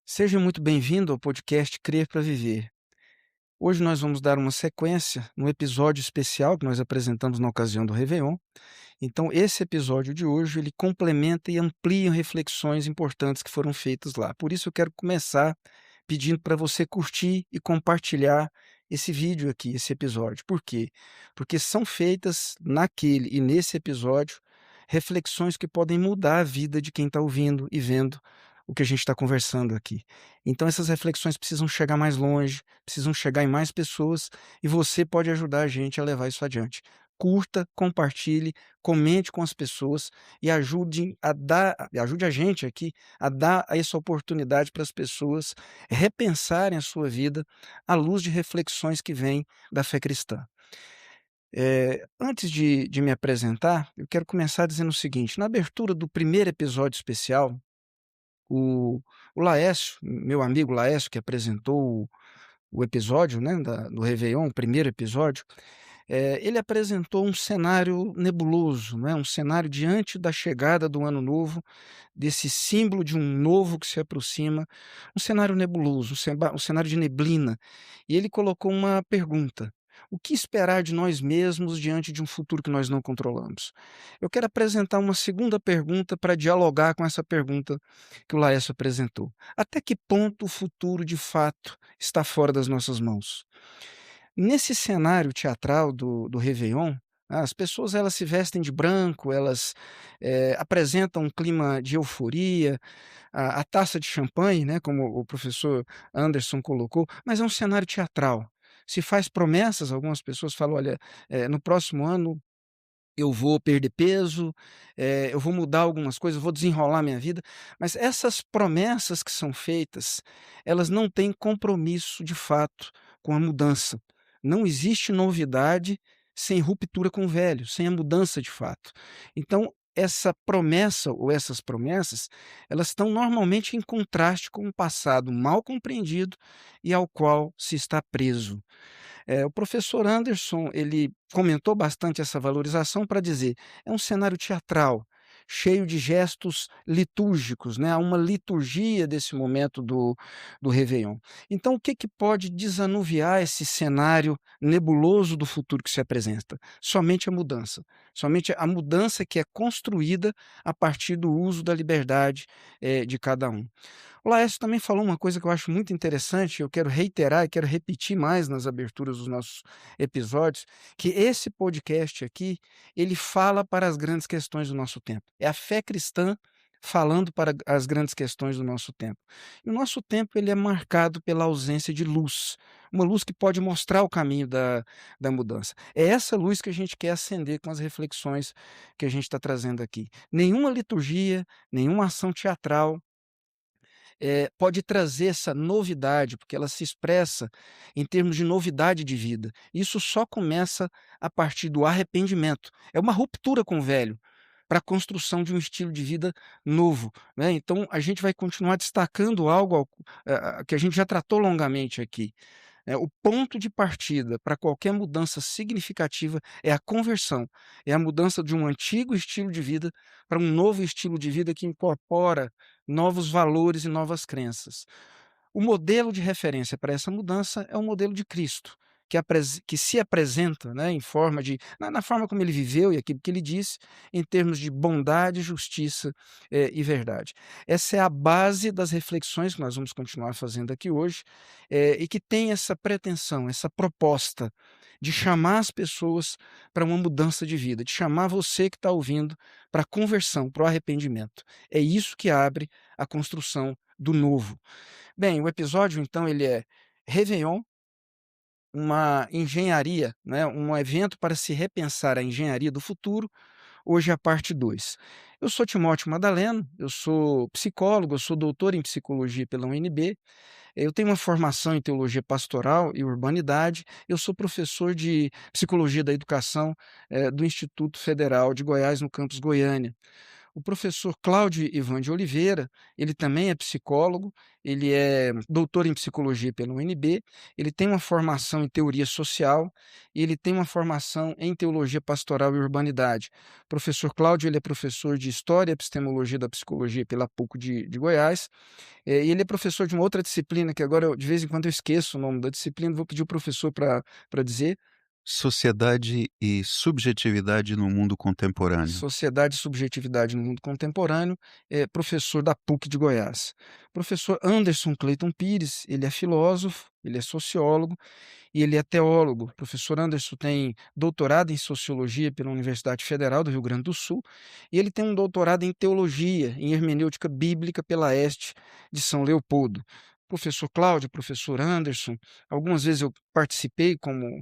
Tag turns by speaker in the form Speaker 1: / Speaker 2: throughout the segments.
Speaker 1: Seja muito bem-vindo ao podcast Crer para Viver. Hoje nós vamos dar uma sequência no episódio especial que nós apresentamos na ocasião do Réveillon. Então, esse episódio de hoje, ele complementa e amplia reflexões importantes que foram feitas lá. Por isso eu quero começar pedindo para você curtir e compartilhar esse vídeo aqui, esse episódio. Por quê? Porque são feitas naquele e nesse episódio reflexões que podem mudar a vida de quem está ouvindo e vendo o que a gente está conversando aqui. Então essas reflexões precisam chegar mais longe, precisam chegar em mais pessoas e você pode ajudar a gente a levar isso adiante. Curta, compartilhe, comente com as pessoas e ajude a gente aqui a dar essa oportunidade para as pessoas repensarem a sua vida à luz de reflexões que vêm da fé cristã. Antes de me apresentar, eu quero começar dizendo o seguinte: na abertura do primeiro episódio especial, o o Laécio, meu amigo Laécio, que apresentou o episódio, né, do Réveillon, o primeiro episódio, ele apresentou um cenário nebuloso, né, um cenário diante da chegada do ano novo, desse símbolo de um novo que se aproxima, um cenário nebuloso, um cenário de neblina. E ele colocou uma pergunta: o que esperar de nós mesmos diante de um futuro que nós não controlamos? Eu quero apresentar uma segunda pergunta para dialogar com essa pergunta que o Laércio apresentou. Até que ponto o futuro, de fato, está fora das nossas mãos? Nesse cenário teatral do réveillon, as pessoas elas se vestem de branco, elas, apresentam um clima de euforia, a taça de champanhe, né, como o professor Anderson colocou, mas é um cenário teatral. Se faz promessas, algumas pessoas falam: "Olha, no próximo ano eu vou perder peso, eu vou mudar algumas coisas, eu vou desenrolar minha vida", mas essas promessas que são feitas, elas não têm compromisso de fato com a mudança. Não existe novidade sem ruptura com o velho, sem a mudança de fato. Então, essa promessa ou essas promessas, elas estão normalmente em contraste com o passado mal compreendido e ao qual se está preso. O professor Anderson, ele comentou bastante essa valorização para dizer: é um cenário teatral, cheio de gestos litúrgicos, né, há uma liturgia desse momento do réveillon. Então o que que pode desanuviar esse cenário nebuloso do futuro que se apresenta? Somente a mudança que é construída a partir do uso da liberdade, de cada um. O Laércio também falou uma coisa que eu acho muito interessante, eu quero reiterar e quero repetir mais nas aberturas dos nossos episódios, que esse podcast aqui, ele fala para as grandes questões do nosso tempo. É a fé cristã falando para as grandes questões do nosso tempo. E o nosso tempo ele é marcado pela ausência de luz, uma luz que pode mostrar o caminho da mudança. É essa luz que a gente quer acender com as reflexões que a gente está trazendo aqui. Nenhuma liturgia, nenhuma ação teatral pode trazer essa novidade, porque ela se expressa em termos de novidade de vida. Isso só começa a partir do arrependimento. É uma ruptura com o velho, para a construção de um estilo de vida novo, né. Então a gente vai continuar destacando algo que a gente já tratou longamente aqui. O ponto de partida para qualquer mudança significativa é a conversão, é a mudança de um antigo estilo de vida para um novo estilo de vida que incorpora novos valores e novas crenças. O modelo de referência para essa mudança é o modelo de Cristo, que se apresenta, né, em forma de na forma como ele viveu e aquilo que ele disse, em termos de bondade, justiça, e verdade. Essa é a base das reflexões que nós vamos continuar fazendo aqui hoje, e que tem essa pretensão, essa proposta de chamar as pessoas para uma mudança de vida, de chamar você que está ouvindo para a conversão, para o arrependimento. É isso que abre a construção do novo. Bem, o episódio então ele é Réveillon, uma engenharia, né, um evento para se repensar a engenharia do futuro. Hoje é a parte 2. Eu sou Timóteo Madaleno, eu sou psicólogo, eu sou doutor em psicologia pela UNB, eu tenho uma formação em teologia pastoral e urbanidade, eu sou professor de psicologia da educação, do Instituto Federal de Goiás, no campus Goiânia. O professor Cláudio Ivan de Oliveira, ele também é psicólogo, ele é doutor em psicologia pela UNB, ele tem uma formação em teoria social e ele tem uma formação em teologia pastoral e urbanidade. O professor Cláudio, ele é professor de História e Epistemologia da Psicologia pela PUC de Goiás, e ele é professor de uma outra disciplina que agora de vez em quando eu esqueço o nome da disciplina, vou pedir o professor para dizer.
Speaker 2: Sociedade e subjetividade no mundo contemporâneo.
Speaker 1: Sociedade e Subjetividade no Mundo Contemporâneo, é professor da PUC de Goiás. Professor Anderson Cleiton Pires, ele é filósofo, ele é sociólogo e ele é teólogo. O professor Anderson tem doutorado em Sociologia pela Universidade Federal do Rio Grande do Sul e ele tem um doutorado em Teologia, em Hermenêutica Bíblica pela Este de São Leopoldo. Professor Cláudio, professor Anderson, algumas vezes eu participei como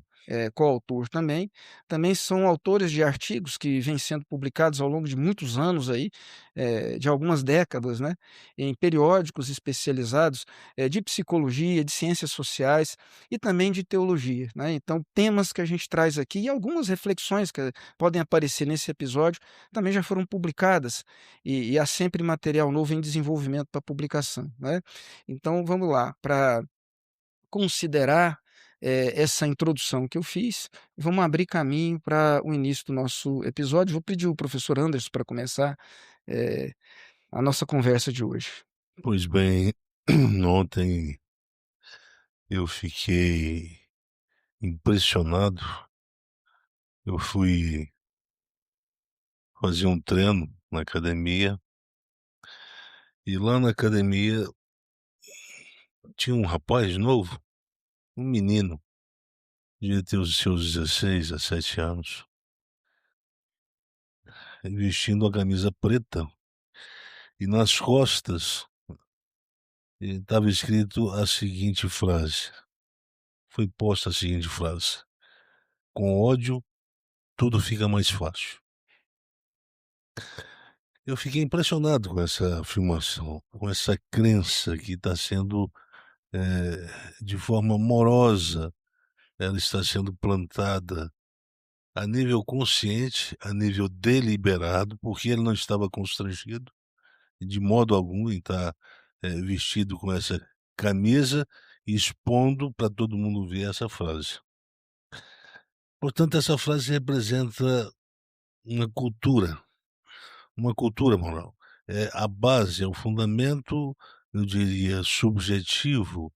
Speaker 1: coautor também. Também são autores de artigos que vêm sendo publicados ao longo de muitos anos aí, de algumas décadas, né, em periódicos especializados de psicologia, de ciências sociais e também de teologia, né. Então, temas que a gente traz aqui e algumas reflexões que podem aparecer nesse episódio também já foram publicadas e há sempre material novo em desenvolvimento para publicação, né. Então vamos lá, para considerar, essa introdução que eu fiz, vamos abrir caminho para o início do nosso episódio. Vou pedir o professor Anderson para começar, eh, a nossa conversa de hoje.
Speaker 3: Pois bem, ontem eu fiquei impressionado. Eu fui fazer um treino na academia e lá na academia tinha um rapaz novo, um menino, devia ter os seus 16, 17 anos, vestindo a camisa preta e nas costas estava escrito a seguinte frase, foi posta a seguinte frase: com ódio tudo fica mais fácil. Eu fiquei impressionado com essa afirmação, com essa crença que está sendo, de forma amorosa, ela está sendo plantada a nível consciente, a nível deliberado, porque ele não estava constrangido, de modo algum, em estar, vestido com essa camisa e expondo para todo mundo ver essa frase. Portanto, essa frase representa uma cultura moral. É a base, é o fundamento, eu diria, subjetivo,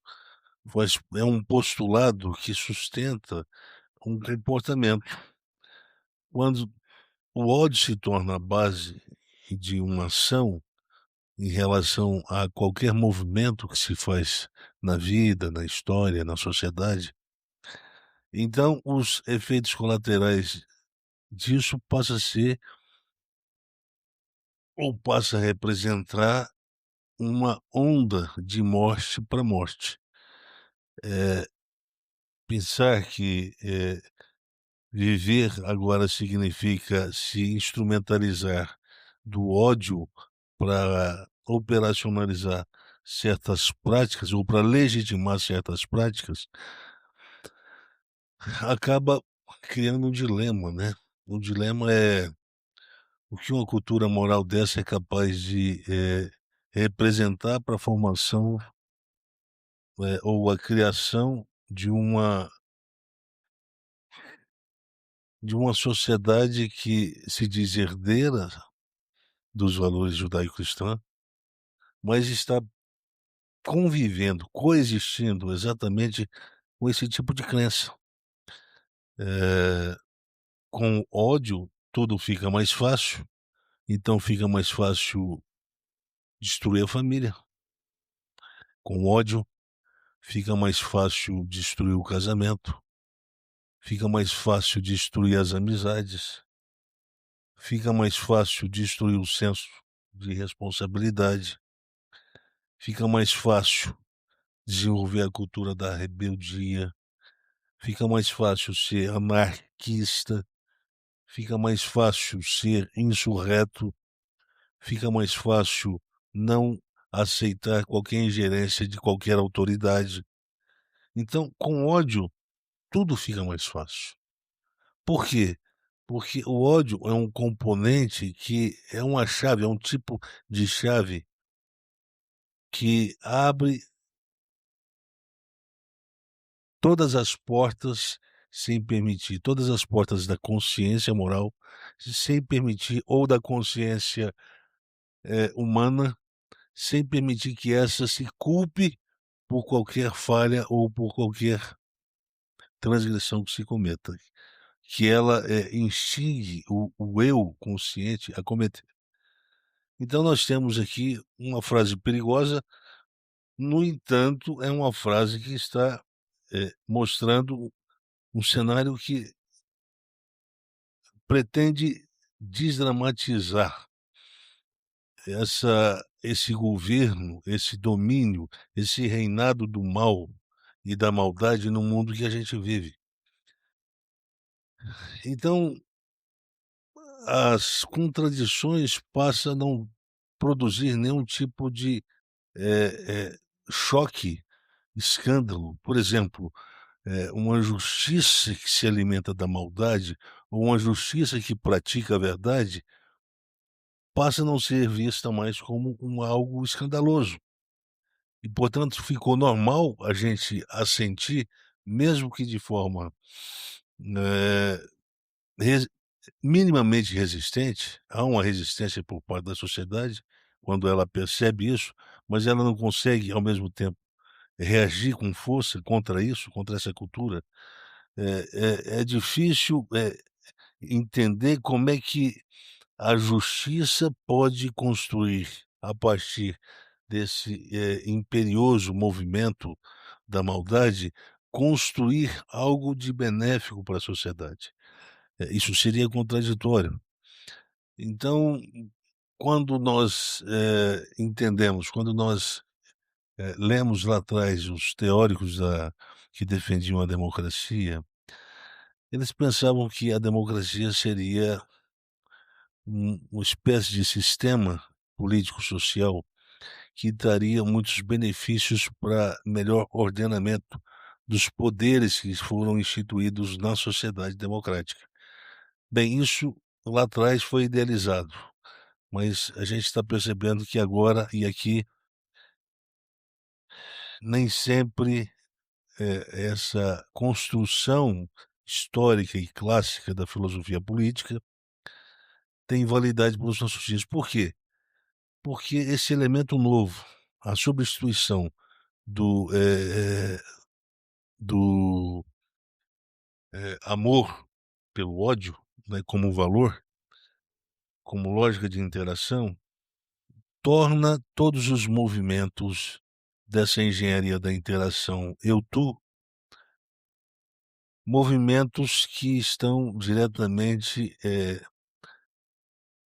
Speaker 3: mas é um postulado que sustenta um comportamento. Quando o ódio se torna a base de uma ação em relação a qualquer movimento que se faz na vida, na história, na sociedade, então os efeitos colaterais disso passa a ser ou passa a representar uma onda de morte para morte. Pensar que, viver agora significa se instrumentalizar do ódio para operacionalizar certas práticas ou para legitimar certas práticas, acaba criando um dilema, né. O dilema é o que uma cultura moral dessa é capaz de, representar para a formação, ou a criação de uma sociedade que se diz herdeira dos valores judaico-cristã, mas está convivendo, coexistindo exatamente com esse tipo de crença. Eh, com ódio tudo fica mais fácil, então fica mais fácil destruir a família. Com ódio fica mais fácil destruir o casamento, fica mais fácil destruir as amizades, fica mais fácil destruir o senso de responsabilidade, fica mais fácil desenvolver a cultura da rebeldia, fica mais fácil ser anarquista, fica mais fácil ser insurreto, fica mais fácil não aceitar qualquer ingerência de qualquer autoridade. Então, com ódio, tudo fica mais fácil. Por quê? Porque o ódio é um componente que é uma chave, é um tipo de chave que abre todas as portas sem permitir, todas as portas da consciência moral, sem permitir, ou da consciência, humana, sem permitir que essa se culpe por qualquer falha ou por qualquer transgressão que se cometa, que ela, instigue o eu consciente a cometer. Então nós temos aqui uma frase perigosa, no entanto, é uma frase que está, mostrando um cenário que pretende desdramatizar esse governo, esse domínio, esse reinado do mal e da maldade no mundo que a gente vive. Então, as contradições passam a não produzir nenhum tipo de, choque, escândalo. Por exemplo, uma justiça que se alimenta da maldade, ou uma justiça que pratica a verdade, passa a não ser vista mais como algo escandaloso. E, portanto, ficou normal a gente assentir, mesmo que de forma, eh, resi minimamente resistente. Há uma resistência por parte da sociedade, quando ela percebe isso, mas ela não consegue, ao mesmo tempo, reagir com força contra isso, contra essa cultura. É difícil, entender como é que a justiça pode construir, a partir desse, imperioso movimento da maldade, construir algo de benéfico para a sociedade. Isso seria contraditório. Então, quando nós, entendemos, quando nós, lemos lá atrás os teóricos que defendiam a democracia, eles pensavam que a democracia seria uma espécie de sistema político-social que daria muitos benefícios para melhor ordenamento dos poderes que foram instituídos na sociedade democrática. Bem, isso lá atrás foi idealizado, mas a gente está percebendo que agora e aqui nem sempre, essa construção histórica e clássica da filosofia política tem validade para os nossos dias. Por quê? Porque esse elemento novo, a substituição do, do, amor pelo ódio, né, como valor, como lógica de interação, torna todos os movimentos dessa engenharia da interação eu-tu, movimentos que estão diretamente,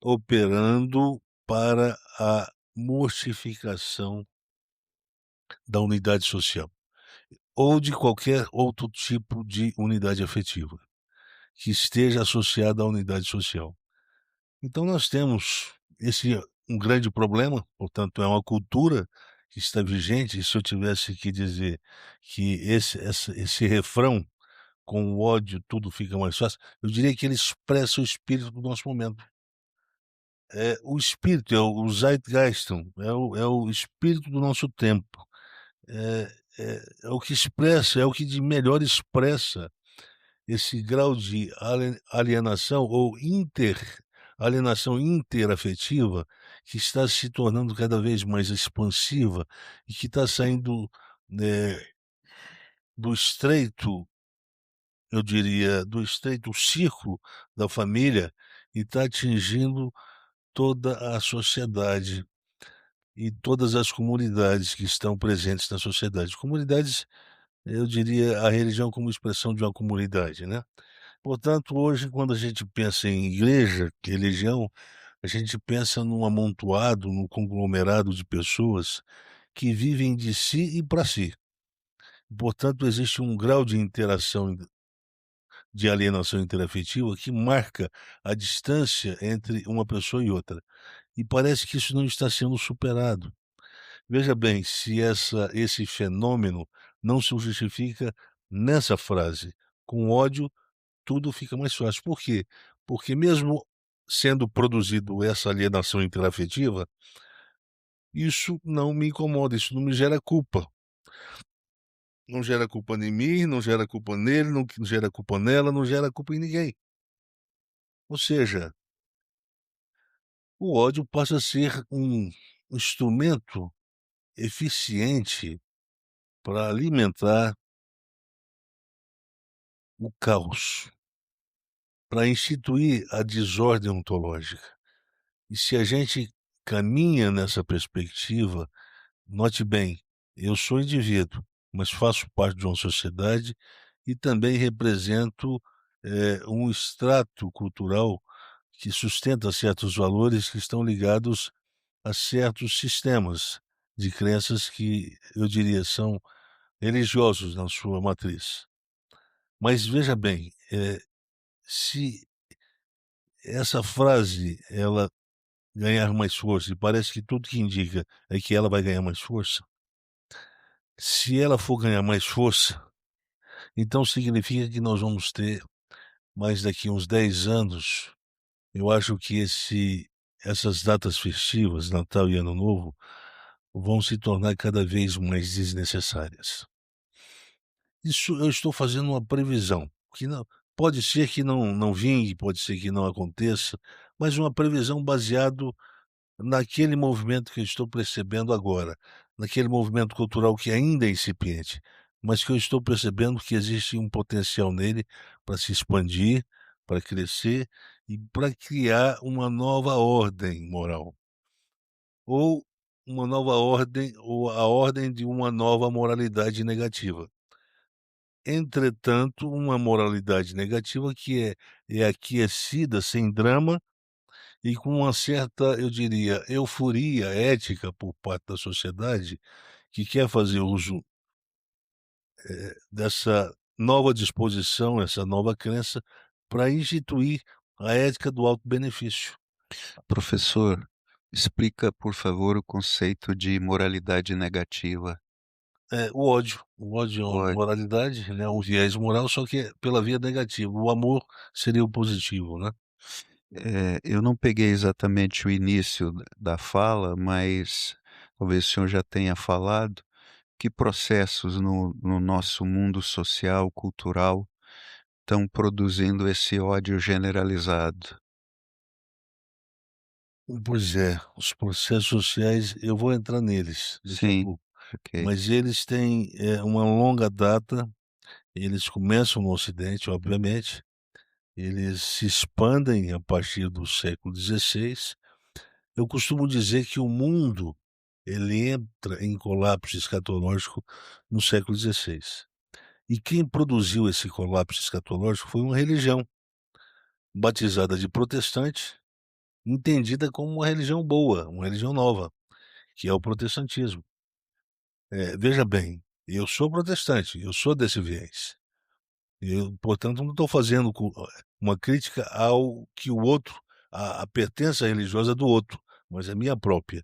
Speaker 3: operando para a mortificação da unidade social, ou de qualquer outro tipo de unidade afetiva, que esteja associada à unidade social. Então nós temos um grande problema, portanto é uma cultura que está vigente, e se eu tivesse que dizer que esse refrão, "com o ódio tudo fica mais fácil", eu diria que ele expressa o espírito do nosso momento. É o espírito, é o Zeitgeist, é o espírito do nosso tempo. É o que expressa, é o que de melhor expressa esse grau de alienação ou alienação interafetiva, que está se tornando cada vez mais expansiva e que está saindo, do estreito, eu diria, do estreito círculo da família, e está atingindo toda a sociedade e todas as comunidades que estão presentes na sociedade. Comunidades, eu diria, a religião como expressão de uma comunidade, né. Portanto, hoje, quando a gente pensa em igreja, religião, a gente pensa num amontoado, num conglomerado de pessoas que vivem de si e para si. Portanto, existe um grau de interação, de alienação interafetiva, que marca a distância entre uma pessoa e outra. E parece que isso não está sendo superado. Veja bem, se esse fenômeno não se justifica nessa frase: "Com ódio tudo fica mais fácil". Por quê? porque mesmo sendo produzido essa alienação interafetiva, isso não me incomoda, isso não me gera culpa. Não gera culpa em mim, não gera culpa nele, não gera culpa nela, não gera culpa em ninguém. Ou seja, o ódio passa a ser um instrumento eficiente para alimentar o caos, para instituir a desordem ontológica. E se a gente caminha nessa perspectiva, note bem, eu sou indivíduo, mas faço parte de uma sociedade e também represento um extrato cultural que sustenta certos valores que estão ligados a certos sistemas de crenças que eu diria são religiosos na sua matriz. Mas veja bem, se essa frase ela ganhar mais força, e parece que tudo que indica é que ela vai ganhar mais força, se ela for ganhar mais força, então significa que nós vamos ter, mais daqui uns 10 anos, eu acho que essas datas festivas, Natal e Ano Novo, vão se tornar cada vez mais desnecessárias. Isso eu estou fazendo uma previsão, que não pode ser que não vingue, pode ser que não aconteça, mas uma previsão baseado naquele movimento que eu estou percebendo agora, naquele movimento cultural que ainda é incipiente, mas que eu estou percebendo que existe um potencial nele para se expandir, para crescer e para criar uma nova ordem moral. Ou uma nova ordem, ou a ordem de uma nova moralidade negativa. Entretanto, uma moralidade negativa que é aquecida, sem drama, e com uma certa, eu diria, euforia ética por parte da sociedade, que quer fazer uso, dessa nova disposição, essa nova crença, para instituir a ética do alto benefício.
Speaker 2: Professor, explica, por favor, o conceito de moralidade negativa.
Speaker 3: O ódio. O ódio é uma
Speaker 2: Ódio.
Speaker 3: moralidade, né, um viés moral, só que é pela via negativa. O amor seria o positivo, né.
Speaker 2: Eu não peguei exatamente o início da fala, mas talvez o senhor já tenha falado. Que processos no nosso mundo social, cultural, estão produzindo esse ódio generalizado?
Speaker 3: Pois é, os processos sociais, eu vou entrar neles daqui a
Speaker 2: Sim,
Speaker 3: pouco,
Speaker 2: ok.
Speaker 3: mas eles têm, uma longa data, eles começam no Ocidente, obviamente, eles se expandem a partir do século XVI. Eu costumo dizer que o mundo, ele entra em colapso escatológico no século XVI. E quem produziu esse colapso escatológico foi uma religião, batizada de protestante, entendida como uma religião boa, uma religião nova, que é o protestantismo. Veja bem, eu sou protestante, eu sou desse viés. Eu, portanto, não estou fazendo uma crítica ao que o outro, a pertença religiosa do outro, mas a minha própria.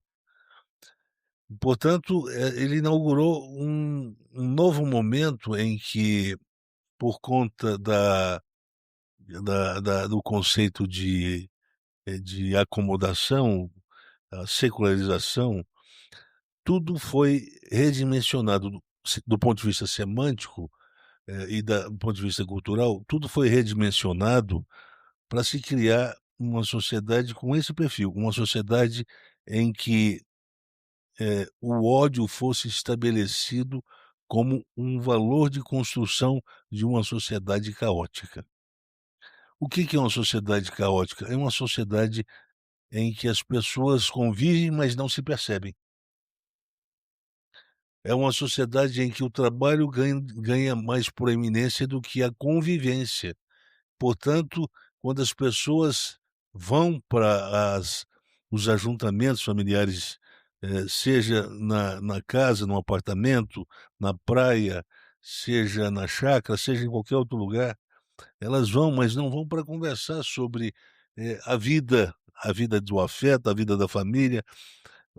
Speaker 3: Portanto, ele inaugurou um novo momento em que, por conta do conceito de acomodação, a secularização, tudo foi redimensionado do ponto de vista semântico, do ponto de vista cultural, tudo foi redimensionado para se criar uma sociedade com esse perfil, uma sociedade em que, o ódio fosse estabelecido como um valor de construção de uma sociedade caótica. O que é uma sociedade caótica? É uma sociedade em que as pessoas convivem, mas não se percebem. É uma sociedade em que o trabalho ganha mais proeminência do que a convivência. Portanto, quando as pessoas vão para os ajuntamentos familiares, seja na casa, no apartamento, na praia, seja na chácara, seja em qualquer outro lugar, elas vão, mas não vão para conversar sobre, a vida do afeto, a vida da família,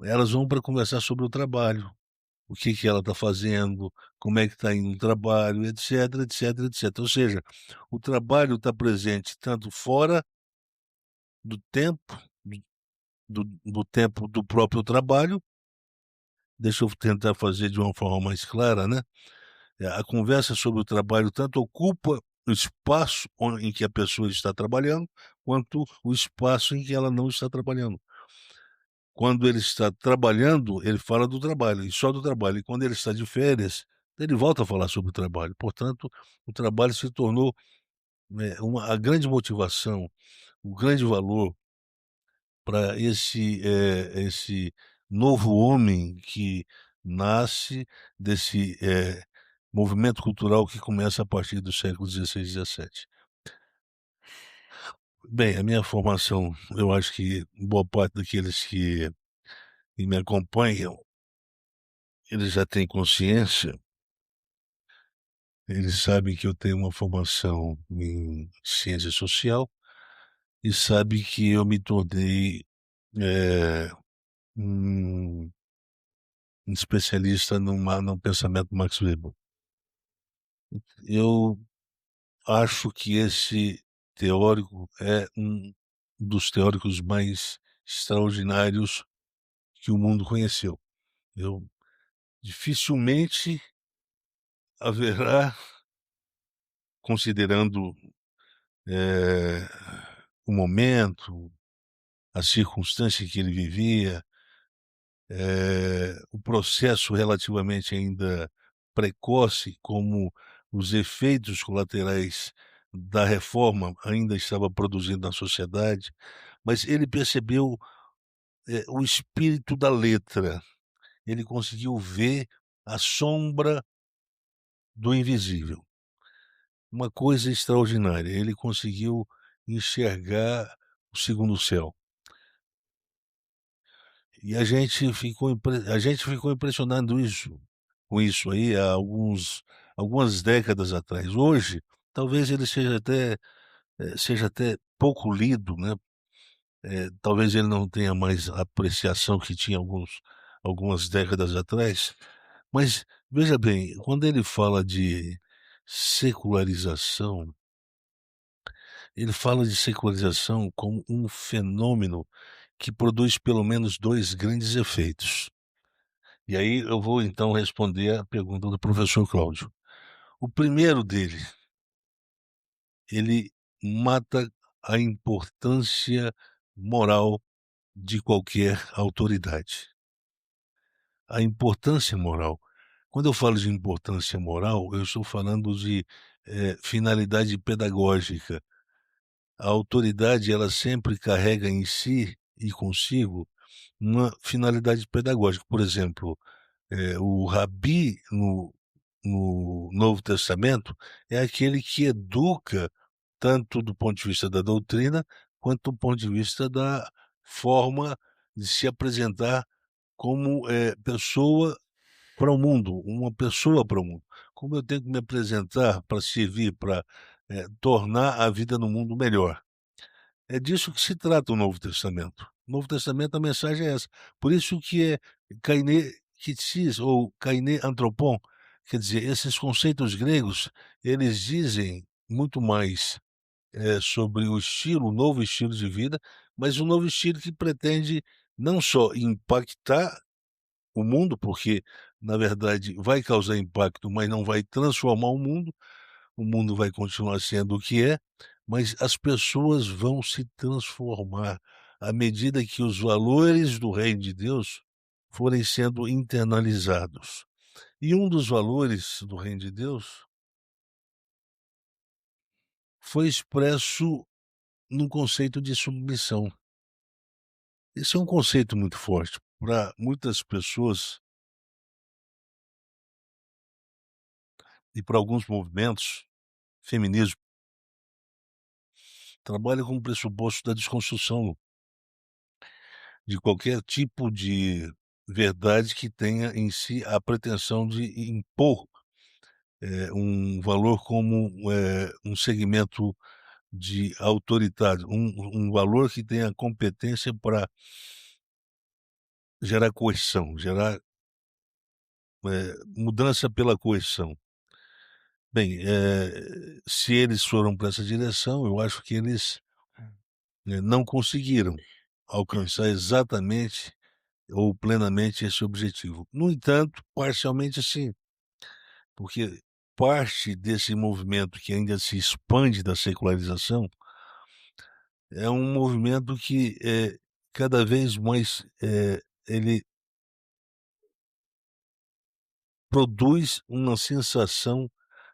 Speaker 3: elas vão para conversar sobre o trabalho, o que ela está fazendo, como é que está indo o trabalho, etc, etc, etc. Ou seja, o trabalho está presente tanto fora do tempo, do tempo do próprio trabalho. Deixa eu tentar fazer de uma forma mais clara, né? A conversa sobre o trabalho tanto ocupa o espaço em que a pessoa está trabalhando, quanto o espaço em que ela não está trabalhando. Quando ele está trabalhando, ele fala do trabalho, e só do trabalho. E quando ele está de férias, ele volta a falar sobre o trabalho. Portanto, o trabalho se tornou, a grande motivação, o grande valor para esse novo homem que nasce desse movimento cultural que começa a partir do século XVI, XVII. Bem, a minha formação, eu acho que boa parte daqueles que me acompanham, eles já têm consciência, eles sabem que eu tenho uma formação em ciência social e sabem que eu me tornei um especialista num pensamento Max Weber. Eu acho que esse teórico é um dos teóricos mais extraordinários que o mundo conheceu. Eu dificilmente haverá, considerando o momento, a circunstância que ele vivia, o processo relativamente ainda precoce, como os efeitos colaterais da reforma ainda estava produzindo na sociedade, mas ele percebeu o espírito da letra. Ele conseguiu ver a sombra do invisível. Uma coisa extraordinária, ele conseguiu enxergar o segundo céu. E a gente ficou impressionado com isso aí há algumas décadas atrás. Hoje, talvez ele seja até pouco lido, né? Talvez ele não tenha mais a apreciação que tinha algumas décadas atrás, mas veja bem, quando ele fala de secularização, ele fala de secularização como um fenômeno que produz pelo menos dois grandes efeitos. E aí eu vou então responder a pergunta do professor Cláudio. O primeiro dele, ele mata a importância moral de qualquer autoridade. A importância moral. Quando eu falo de importância moral, eu estou falando de finalidade pedagógica. A autoridade, ela sempre carrega em si e consigo uma finalidade pedagógica. Por exemplo, o rabi no Novo Testamento é aquele que educa tanto do ponto de vista da doutrina, quanto do ponto de vista da forma de se apresentar como pessoa para o mundo, uma pessoa para o mundo. Como eu tenho que me apresentar para servir, para tornar a vida no mundo melhor. É disso que se trata o Novo Testamento. No Novo Testamento a mensagem é essa. Por isso que é kaine kitsis ou kaine antropon, quer dizer, esses conceitos gregos, eles dizem muito mais sobre o estilo, o novo estilo de vida, mas um novo estilo que pretende não só impactar o mundo, porque, na verdade, vai causar impacto, mas não vai transformar o mundo vai continuar sendo o que é, mas as pessoas vão se transformar à medida que os valores do reino de Deus forem sendo internalizados. E um dos valores do reino de Deus foi expresso no conceito de submissão. Esse é um conceito muito forte para muitas pessoas e para alguns movimentos. Feminismo trabalha com o pressuposto da desconstrução de qualquer tipo de verdade que tenha em si a pretensão de impor um valor como um segmento de autoridade, um valor que tenha competência para gerar coerção, gerar mudança pela coerção. Bem, se eles foram para essa direção, eu acho que eles não conseguiram alcançar exatamente ou plenamente esse objetivo. No entanto, parcialmente sim, porque parte desse movimento que ainda se expande da secularização é um movimento que, cada vez mais, ele produz uma sensação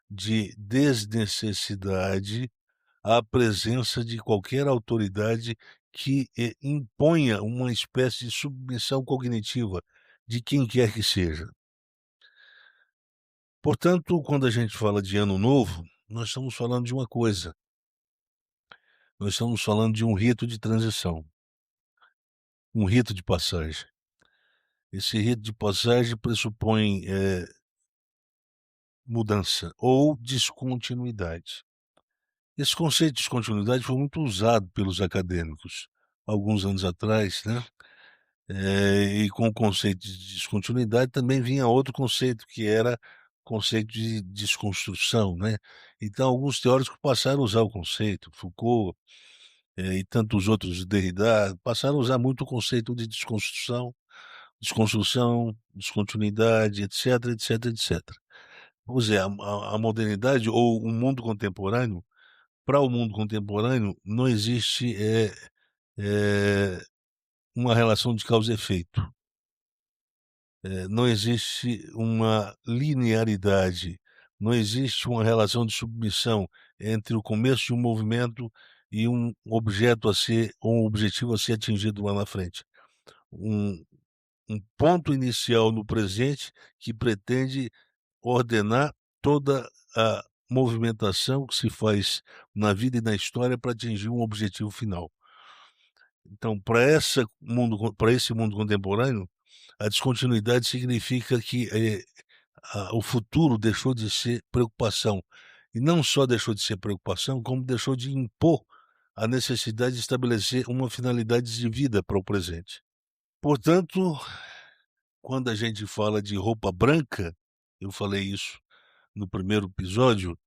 Speaker 3: de desnecessidade à presença de qualquer autoridade que, imponha uma espécie de submissão cognitiva de quem quer que seja. Portanto, quando a gente fala de ano novo, nós estamos falando de uma coisa, nós estamos falando de um rito de transição, um rito de passagem. Esse rito de passagem pressupõe, mudança ou descontinuidade. Esse conceito de descontinuidade foi muito usado pelos acadêmicos alguns anos atrás, né, e com o conceito de descontinuidade também vinha outro conceito, que era conceito de desconstrução, né. Então alguns teóricos passaram a usar o conceito, Foucault, e tantos outros, Derrida, passaram a usar muito o conceito de desconstrução, descontinuidade, etc, etc, etc. Pois é, a modernidade ou o mundo contemporâneo, para o mundo contemporâneo não existe, eh, uma relação de causa e efeito. Não existe uma linearidade, não existe uma relação de submissão entre o começo de um movimento e um objeto a ser ou um objetivo a ser atingido lá na frente. Um um ponto inicial no presente que pretende ordenar toda a movimentação que se faz na vida e na história para atingir um objetivo final. Então, para esse mundo contemporâneo, a descontinuidade significa que, o futuro deixou de ser preocupação. E não só deixou de ser preocupação, como deixou de impor a necessidade de estabelecer uma finalidade de vida para o presente. Portanto, quando a gente fala de roupa branca, eu falei isso no primeiro episódio,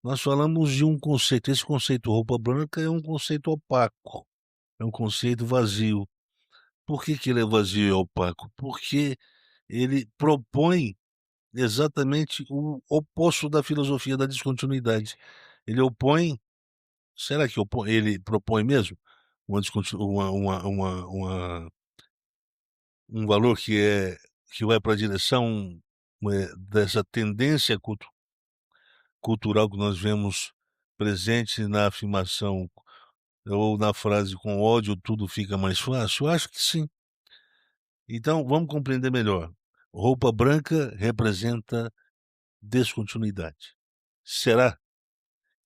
Speaker 3: nós falamos de um conceito. Esse conceito roupa branca é um conceito opaco, é um conceito vazio. Por que que ele é vazio e opaco? Porque ele propõe exatamente o oposto da filosofia da descontinuidade. Ele opõe será que ele propõe mesmo uma descontinu um valor que vai para a direção, dessa tendência cultural que nós vemos presente na afirmação ou na frase "com ódio tudo fica mais fácil"? Eu acho que sim. Então vamos compreender melhor. Roupa branca representa descontinuidade. Será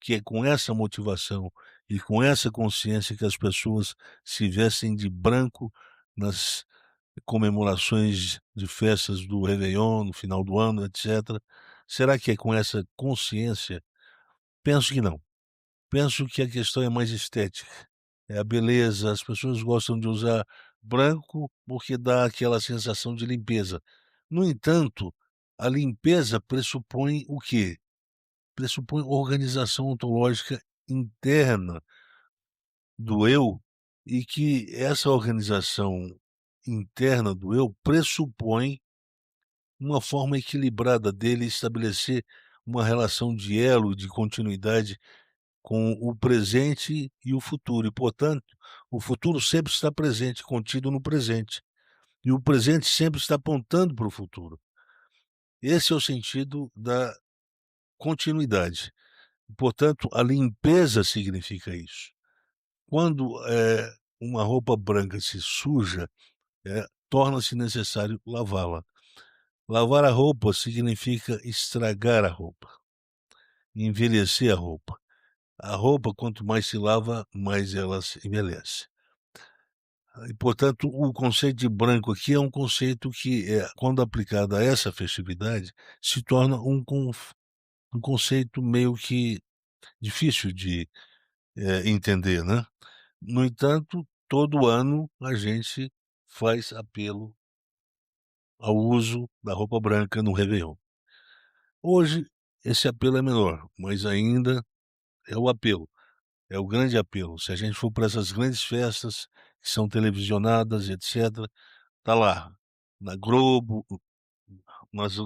Speaker 3: que é com essa motivação e com essa consciência que as pessoas se vestem de branco nas comemorações de festas do réveillon, no final do ano, etcétera? Será que é com essa consciência? Penso que não. Penso que a questão é mais estética, é a beleza, as pessoas gostam de usar branco porque dá aquela sensação de limpeza. No entanto, a limpeza pressupõe o quê? Pressupõe organização ontológica interna do eu, e que essa organização interna do eu pressupõe uma forma equilibrada dele estabelecer uma relação de elo, de continuidade com o presente e o futuro. E, portanto, o futuro sempre está presente, contido no presente. E o presente sempre está apontando para o futuro. Esse é o sentido da continuidade. Portanto, a limpeza significa isso. Quando, uma roupa branca se suja, torna-se necessário lavá-la. Lavar a roupa significa estragar a roupa, envelhecer a roupa. A roupa, quanto mais se lava, mais ela se envelhece. E, portanto, o conceito de branco aqui é um conceito que, quando aplicado a essa festividade, se torna um conceito meio que difícil de, entender, né. No entanto, todo ano a gente faz apelo ao uso da roupa branca no réveillon. Hoje, esse apelo é menor, mas ainda é o apelo. É o grande apelo. Se a gente for para essas grandes festas que são televisionadas, etcétera, tá lá, na Globo, nas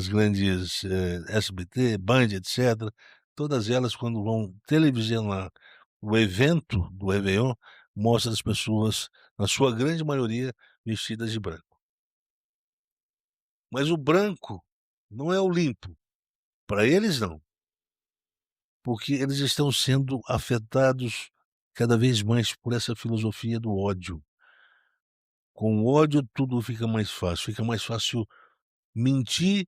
Speaker 3: grandes, SBT, Band, etcétera, todas elas quando vão televisionar o evento do réveillon, mostra as pessoas, na sua grande maioria, vestidas de branco. Mas o branco não é o limpo, para eles não, porque eles estão sendo afetados cada vez mais por essa filosofia do ódio. Com o ódio tudo fica mais fácil mentir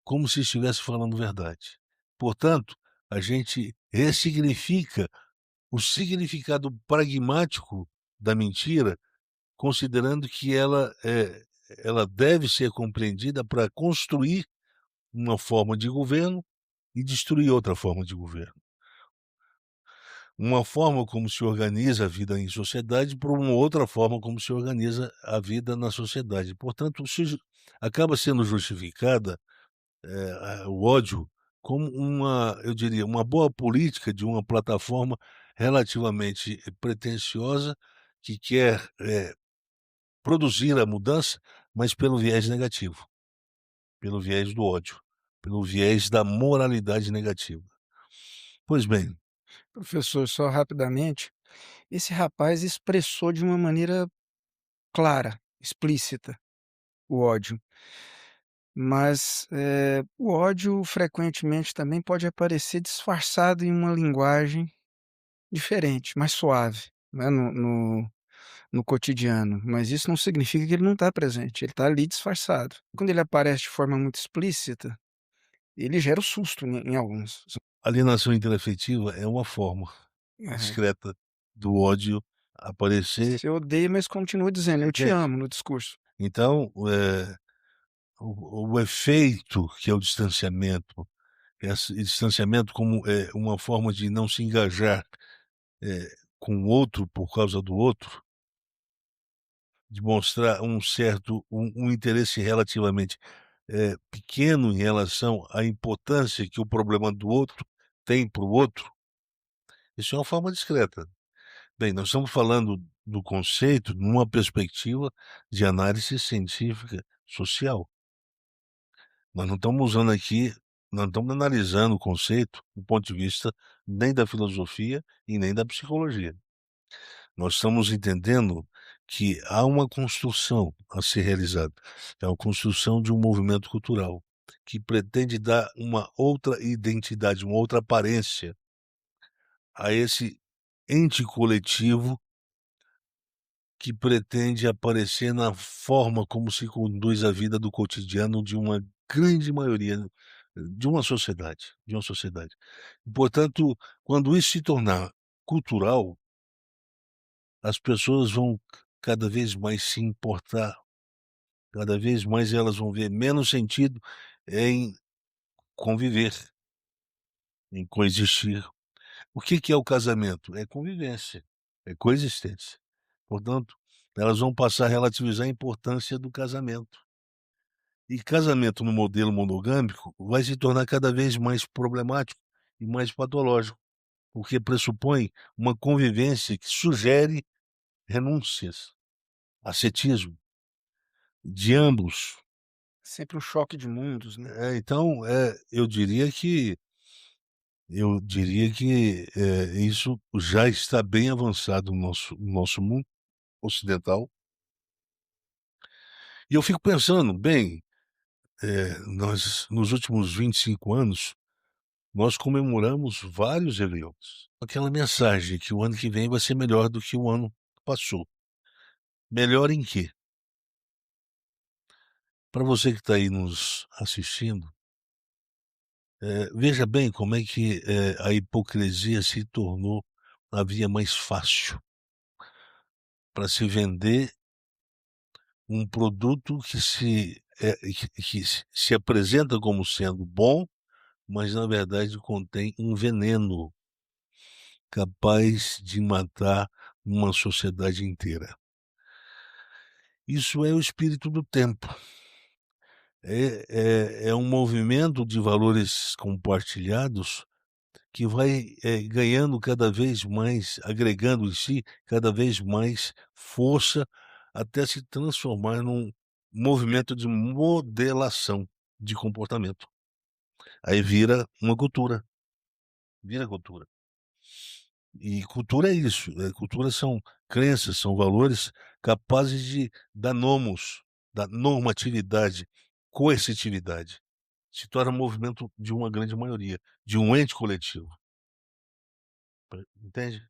Speaker 3: como se estivesse falando verdade. Portanto, a gente ressignifica o significado pragmático da mentira, considerando que ela deve ser compreendida para construir uma forma de governo e destruir outra forma de governo. Uma forma como se organiza a vida em sociedade por uma outra forma como se organiza a vida na sociedade. Portanto, acaba sendo justificada o ódio como eu diria, uma boa política de uma plataforma relativamente pretensiosa que quer produzir a mudança, mas pelo viés negativo, pelo viés do ódio, pelo viés da moralidade negativa. Pois bem,
Speaker 1: Professor, só rapidamente, esse rapaz expressou de uma maneira clara, explícita, o ódio. Mas, o ódio frequentemente também pode aparecer disfarçado em uma linguagem diferente, mais suave, né, no cotidiano, mas isso não significa que ele não está presente, ele está ali disfarçado. Quando ele aparece de forma muito explícita, ele gera o susto em alguns.
Speaker 3: alienação interafetiva é uma forma
Speaker 1: É.
Speaker 3: discreta do ódio aparecer.
Speaker 1: Você odeia, mas continua dizendo: "Eu te
Speaker 3: É,
Speaker 1: amo", no discurso.
Speaker 3: então, o efeito que é o distanciamento, esse distanciamento como, uma forma de não se engajar, com o outro por causa do outro, de mostrar um interesse relativamente, pequeno em relação à importância que o problema do outro tem para o outro, isso é uma forma discreta. Bem, nós estamos falando do conceito numa perspectiva de análise científica social. Nós não estamos usando aqui Não estamos analisando o conceito do ponto de vista nem da filosofia e nem da psicologia. Nós estamos entendendo que há uma construção a ser realizada. É uma construção de um movimento cultural que pretende dar uma outra identidade, uma outra aparência a esse ente coletivo que pretende aparecer na forma como se conduz a vida do cotidiano de uma grande maioria de uma sociedade. Portanto, quando isso se tornar cultural, as pessoas vão cada vez mais se importar, cada vez mais elas vão ver menos sentido em conviver, em coexistir. O que é o casamento? É convivência, é coexistência. Portanto, elas vão passar a relativizar a importância do casamento. E casamento no modelo monogâmico vai se tornar cada vez mais problemático e mais patológico, porque pressupõe uma convivência que sugere renúncias, ascetismo de ambos.
Speaker 1: Sempre um choque de mundos, né.
Speaker 3: Então, eu diria que, isso já está bem avançado no nosso mundo ocidental. E eu fico pensando, bem, nós nos últimos 25 anos, nós comemoramos vários réveillons. Aquela mensagem que o ano que vem vai ser melhor do que o ano que passou. Melhor em quê? Para você que está aí nos assistindo, veja bem como é que, a hipocrisia se tornou a via mais fácil para se vender um produto que se apresenta como sendo bom, mas na verdade contém um veneno capaz de matar uma sociedade inteira. Isso é o espírito do tempo. É um movimento de valores compartilhados que vai, ganhando cada vez mais, agregando em si cada vez mais força, até se transformar num movimento de modelação de comportamento. Aí vira cultura. E cultura é isso, cultura são crenças, são valores capazes de dar nomos, da normatividade, coercitividade. Se torna um movimento de uma grande maioria, de um ente coletivo, entende?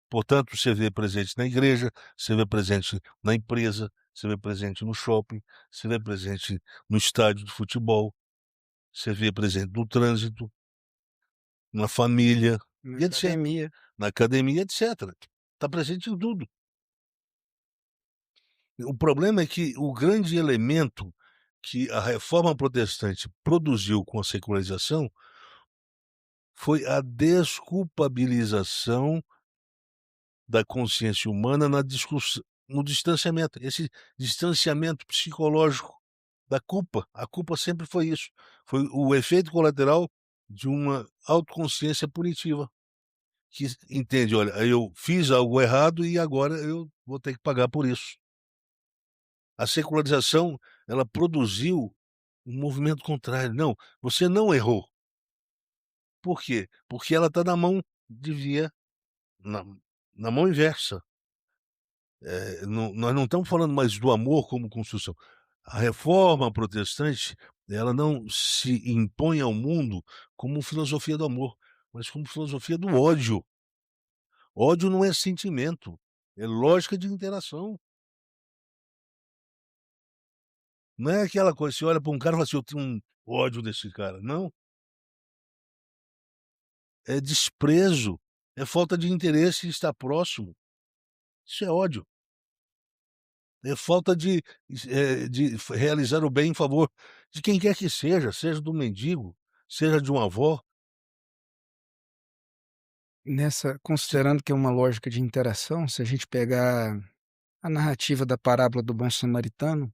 Speaker 3: Portanto, você vê presente na igreja, você vê presente na empresa, você vê presente no shopping, você vê presente no estádio de futebol, você vê presente no trânsito, na família
Speaker 1: Na
Speaker 3: e etc.
Speaker 1: academia.
Speaker 3: Na academia, etc. Está presente em tudo. O problema é que o grande elemento que a reforma protestante produziu com a secularização foi a desculpabilização da consciência humana no distanciamento, esse distanciamento psicológico da culpa. A culpa sempre foi isso, foi o efeito colateral de uma autoconsciência punitiva, que entende: "Olha, eu fiz algo errado e agora eu vou ter que pagar por isso". A secularização, ela produziu um movimento contrário. Não, você não errou. Por quê? Porque ela está na mão de via na na mão inversa. Nós não estamos falando mais do amor como construção. A reforma protestante, ela não se impõe ao mundo como filosofia do amor, mas como filosofia do ódio. Ódio não é sentimento, é lógica de interação. Não é aquela coisa, você olha para um cara e fala assim: "Eu tenho um ódio desse cara". Não, é desprezo, é falta de interesse em estar próximo. Isso é ódio. É falta de realizar o bem em favor de quem quer que seja, seja do mendigo, seja de uma avó. Se
Speaker 1: Considerando que é uma lógica de interação, se a gente pegar a narrativa da parábola do bom samaritano,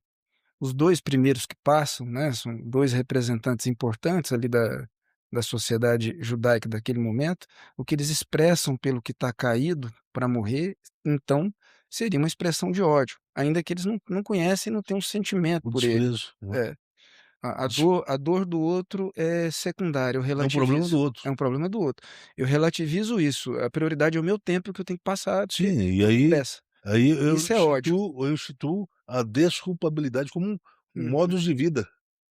Speaker 1: os 2 primeiros que passam, né, são 2 representantes importantes ali da sociedade judaica daquele momento, o que eles expressam pelo que está caído para morrer, então, seria uma expressão de ódio, ainda que eles não conhecem, não têm um sentimento
Speaker 3: o
Speaker 1: por ele.
Speaker 3: desprezo, né,
Speaker 1: É, a
Speaker 3: des
Speaker 1: dor do outro é secundária, eu
Speaker 3: é um problema
Speaker 1: relativizo,
Speaker 3: do outro.
Speaker 1: é um problema do outro. Eu relativizo isso, a prioridade é o meu tempo que eu tenho que passar do que
Speaker 3: Sim, e aí
Speaker 1: pressa.
Speaker 3: aí eu
Speaker 1: Isso é ódio.
Speaker 3: instituo eu instituo a desculpabilidade como um
Speaker 1: Uhum.
Speaker 3: modo de vida.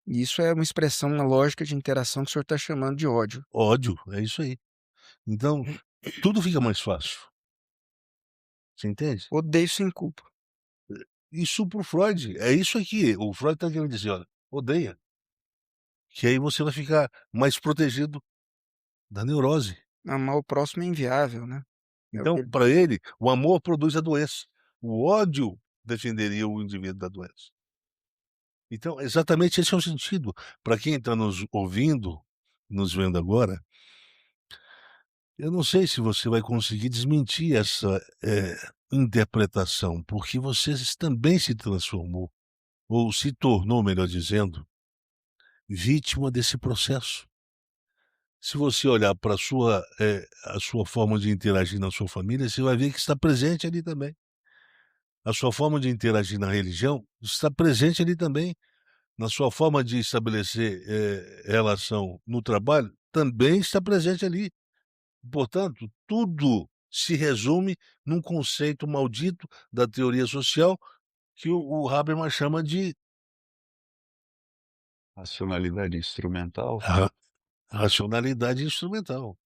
Speaker 1: E isso é uma expressão, uma lógica de interação que o senhor está chamando de ódio.
Speaker 3: Ódio, é isso aí. Então, tudo fica mais fácil, você entende?
Speaker 1: Odeio sem culpa.
Speaker 3: Isso para o Freud, é isso aqui, o Freud está querendo dizer: "Olha, odeia, que aí você vai ficar mais protegido da neurose".
Speaker 1: Amar o próximo é inviável, né. É o que
Speaker 3: Então,
Speaker 1: ele
Speaker 3: para ele, o amor produz a doença. O ódio defenderia o indivíduo da doença. Então, exatamente esse é o sentido. Para quem está nos ouvindo, nos vendo agora, eu não sei se você vai conseguir desmentir essa, interpretação, porque você também se transformou, ou se tornou, melhor dizendo, vítima desse processo. Se você olhar para a sua forma de interagir na sua família, você vai ver que está presente ali também. A sua forma de interagir na religião está presente ali também. Na sua forma de estabelecer, relação no trabalho, também está presente ali. Portanto, tudo se resume num conceito maldito da teoria social que o Habermas chama de
Speaker 2: Racionalidade instrumental.
Speaker 3: racionalidade instrumental.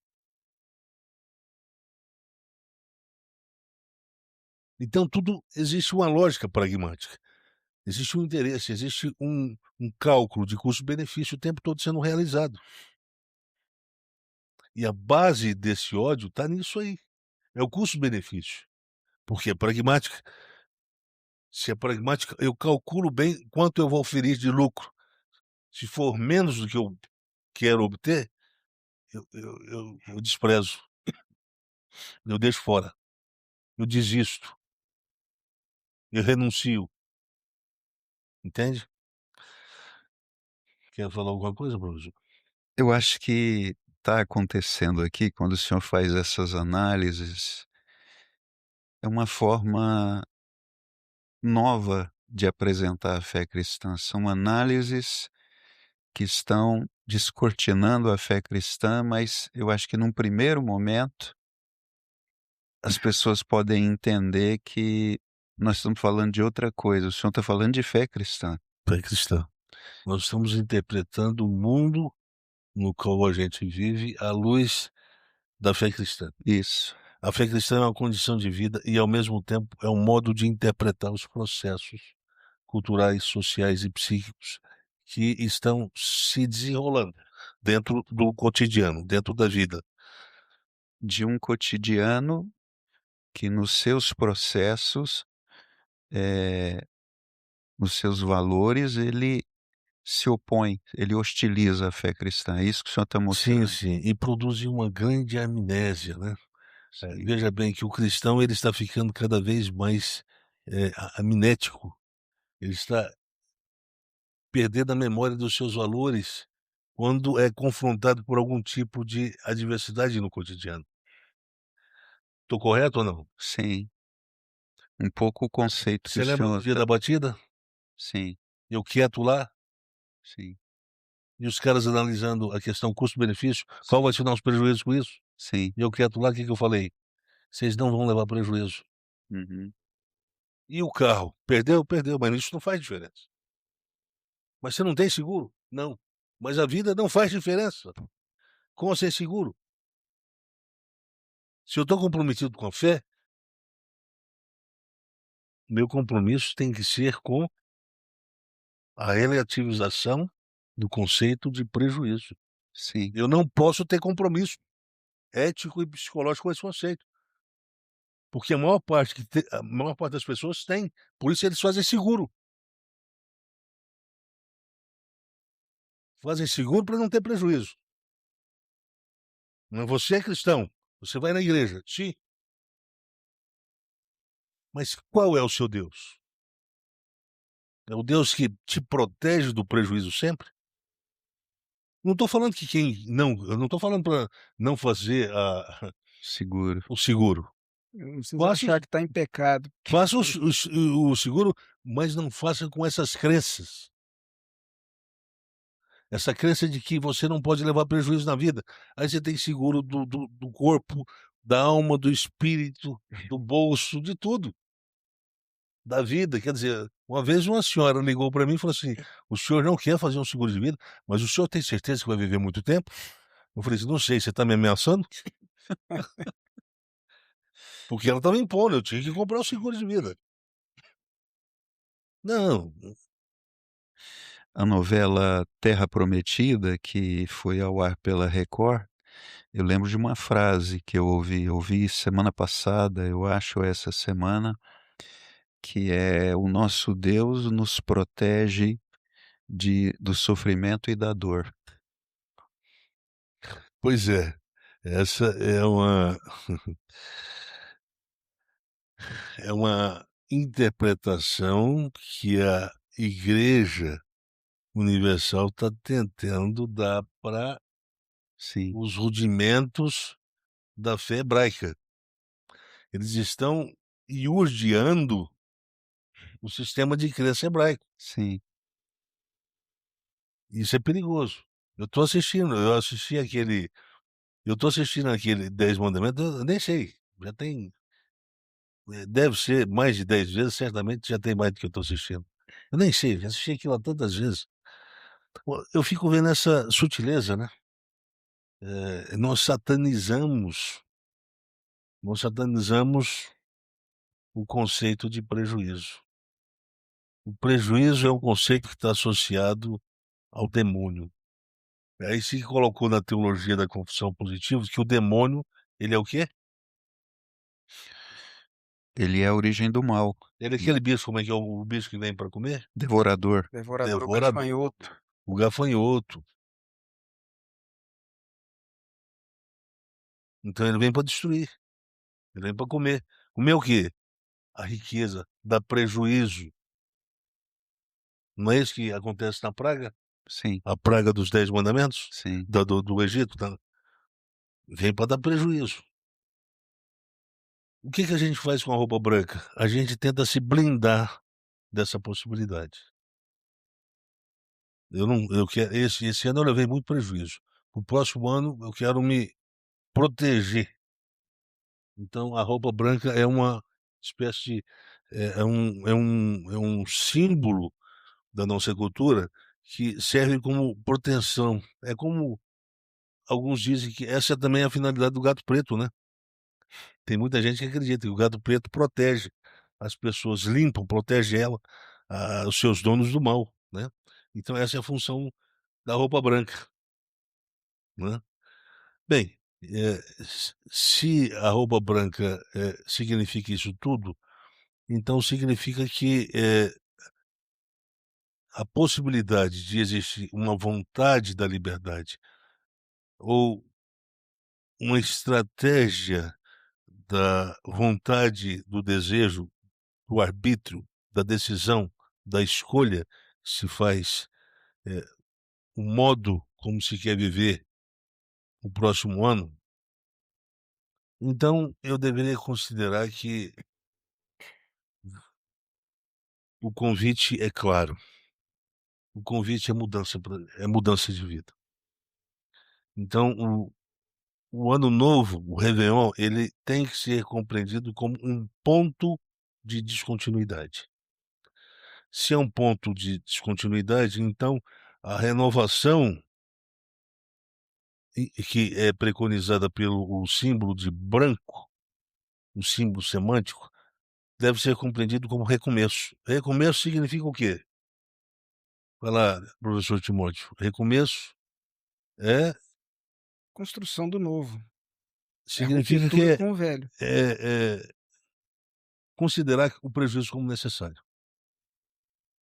Speaker 3: Então tudo existe uma lógica pragmática, existe um interesse, existe um cálculo de custo-benefício o tempo todo sendo realizado. E a base desse ódio está nisso aí, é o custo-benefício, porque é pragmática. Se é pragmática, eu calculo bem quanto eu vou oferir de lucro. Se for menos do que eu quero obter, eu desprezo, eu deixo fora, eu desisto, eu renuncio, entende? Quer falar alguma coisa, professor?
Speaker 2: Eu acho que está acontecendo aqui, quando o senhor faz essas análises, é uma forma nova de apresentar a fé cristã. São análises que estão descortinando a fé cristã, mas eu acho que num primeiro momento as pessoas podem entender que nós estamos falando de outra coisa. O senhor está falando de fé cristã.
Speaker 3: Fé cristã. Nós estamos interpretando o mundo no qual a gente vive à luz da fé cristã.
Speaker 2: Isso,
Speaker 3: A fé cristã é uma condição de vida e, ao mesmo tempo, é um modo de interpretar os processos culturais, sociais e psíquicos que estão se desenrolando dentro do cotidiano, dentro da vida.
Speaker 2: de um cotidiano que nos seus processos, nos seus valores, ele se opõe, ele hostiliza a fé cristã. É isso que o senhor está
Speaker 3: Sim,
Speaker 2: mostrando.
Speaker 3: sim, e produzem uma grande amnésia, né.
Speaker 2: Sim,
Speaker 3: Veja bem que o cristão ele está ficando cada vez mais, amnético, ele está perdendo a memória dos seus valores quando é confrontado por algum tipo de adversidade no cotidiano. Estou correto ou não?
Speaker 2: sim, um pouco o conceito que
Speaker 3: Você
Speaker 2: o
Speaker 3: lembra
Speaker 2: senhor
Speaker 3: do dia
Speaker 2: está
Speaker 3: da batida?
Speaker 2: sim,
Speaker 3: Eu quieto lá,
Speaker 2: sim,
Speaker 3: e os caras analisando a questão custo-benefício, qual vai ser o nosso prejuízo com isso?
Speaker 2: sim,
Speaker 3: E eu quieto lá, o que que eu falei? Vocês não vão levar prejuízo.
Speaker 2: uhum,
Speaker 3: E o carro? Perdeu? Perdeu, mas isso não faz diferença. Mas você não tem seguro? Não. Mas a vida não faz diferença com ou sem seguro. Se eu estou comprometido com a fé, meu compromisso tem que ser com a relativização do conceito de prejuízo.
Speaker 2: sim,
Speaker 3: Eu não posso ter compromisso ético e psicológico com esse conceito, porque a maior parte das pessoas tem, por isso eles fazem seguro. Fazem seguro para não ter prejuízo. Mas você é cristão, você vai na igreja, sim. Mas qual é o seu Deus? É o Deus que te protege do prejuízo sempre? Não estou falando que quem não eu não estou falando para não fazer a
Speaker 2: seguro,
Speaker 3: o seguro.
Speaker 1: Não precisa
Speaker 3: Faça
Speaker 1: achar que está em pecado.
Speaker 3: faça o seguro, mas não faça com essas crenças. Essa crença de que você não pode levar prejuízo na vida. Aí você tem seguro do corpo, da alma, do espírito, do bolso, de tudo. Da vida, quer dizer, uma vez uma senhora ligou para mim e falou assim: "O senhor não quer fazer um seguro de vida, mas o senhor tem certeza que vai viver muito tempo?" Eu falei assim: "Não sei, você está me ameaçando?" Porque ela estava impondo, eu tinha que comprar o seguro de vida. Não,
Speaker 2: a novela Terra Prometida, que foi ao ar pela Record, eu lembro de uma frase que eu ouvi semana passada, eu acho, essa semana, que é: "O nosso Deus nos protege do sofrimento e da dor".
Speaker 3: pois é, essa é uma é uma interpretação que a Igreja Universal está tentando dar para
Speaker 2: Sim,
Speaker 3: os rudimentos da fé hebraica. Eles estão iurgiando o sistema de crença hebraico.
Speaker 2: sim,
Speaker 3: Isso é perigoso. Eu tô assistindo aquele 10 mandamentos, eu nem sei, já tem, deve ser mais de 10 vezes, certamente já tem mais do que eu tô assistindo. Eu nem sei, já assisti aquilo há tantas vezes. Pô, eu fico vendo essa sutileza, né, nós satanizamos o conceito de prejuízo. O prejuízo é um conceito que está associado ao demônio. Aí se colocou na teologia da confissão positiva que o demônio, ele é o quê?
Speaker 2: ele é a origem do mal,
Speaker 3: Ele é aquele bicho, como é que é o bicho que vem para comer?
Speaker 2: devorador.
Speaker 1: Devorador, o
Speaker 3: Devorador,
Speaker 1: gafanhoto.
Speaker 3: o gafanhoto. Então ele vem para destruir, ele vem para comer. Comer o quê? A riqueza, dá prejuízo. Não é isso que acontece na praga?
Speaker 2: Sim,
Speaker 3: A praga dos 10 mandamentos
Speaker 2: sim,
Speaker 3: do Egito, tá? vem para dar prejuízo. O que a gente faz com a roupa branca? A gente tenta se blindar dessa possibilidade. Eu quero esse ano eu levei muito prejuízo. O próximo ano eu quero me proteger. Então a roupa branca é uma espécie de é um símbolo da nossa cultura que serve como proteção. É como alguns dizem que essa é também a finalidade do gato preto, né. Tem muita gente que acredita que o gato preto protege as pessoas, limpam, protege ela, os seus donos do mal, né. Então essa é a função da roupa branca, né. Bem, se a roupa branca, significa isso tudo, então significa que, a possibilidade de existir uma vontade da liberdade ou uma estratégia da vontade, do desejo, do arbítrio, da decisão, da escolha, se faz, eh, o modo como se quer viver o próximo ano, então eu deveria considerar que o convite é claro, o convite é mudança de vida. Então o ano novo, o réveillon, ele tem que ser compreendido como um ponto de descontinuidade. Se é um ponto de descontinuidade, então a renovação que é preconizada pelo o símbolo de branco, o símbolo semântico, deve ser compreendido como recomeço. Recomeço significa o quê? Vai lá, professor Timóteo. Recomeço é
Speaker 1: Construção do novo. É a
Speaker 3: significa que
Speaker 1: ruptura com o velho.
Speaker 3: é considerar o prejuízo como necessário.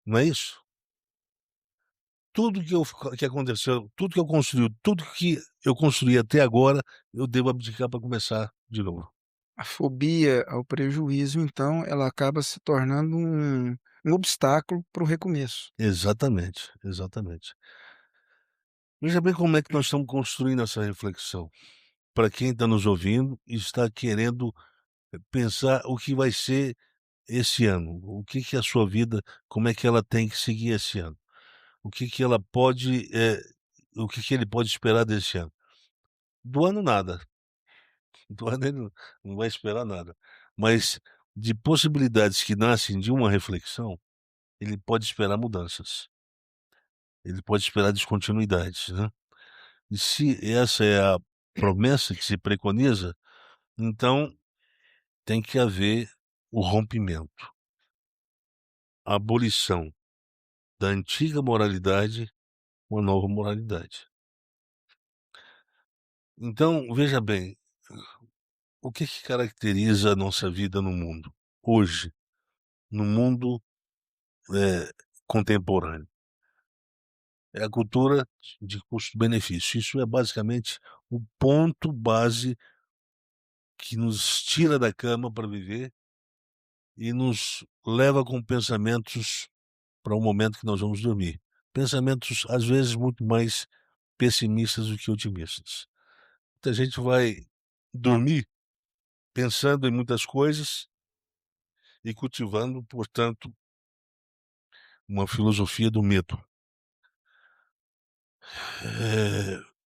Speaker 3: Não é isso? Tudo que aconteceu, tudo que eu construí, tudo que eu construí até agora, eu devo abdicar para começar de novo.
Speaker 1: A fobia ao prejuízo, então, ela acaba se tornando um obstáculo para o recomeço.
Speaker 3: Exatamente, exatamente. Veja bem como é que nós estamos construindo essa reflexão. Para quem está nos ouvindo e está querendo pensar o que vai ser esse ano, o que que a sua vida, como é que ela tem que seguir esse ano, o que que ela pode, o que que ele pode esperar desse ano. Do ano nada, do ano ele não vai esperar nada, mas de possibilidades que nascem de uma reflexão, ele pode esperar mudanças, ele pode esperar descontinuidades, né. E se essa é a promessa que se preconiza, então tem que haver o rompimento, a abolição da antiga moralidade com a nova moralidade. Então, veja bem, o que que caracteriza a nossa vida no mundo, hoje, no mundo, eh, contemporâneo? É a cultura de custo-benefício. Isso é basicamente o ponto base que nos tira da cama para viver e nos leva com pensamentos para o momento que nós vamos dormir. Pensamentos, às vezes, muito mais pessimistas do que otimistas. Muita gente vai dormir pensando em muitas coisas e cultivando, portanto, uma filosofia do medo.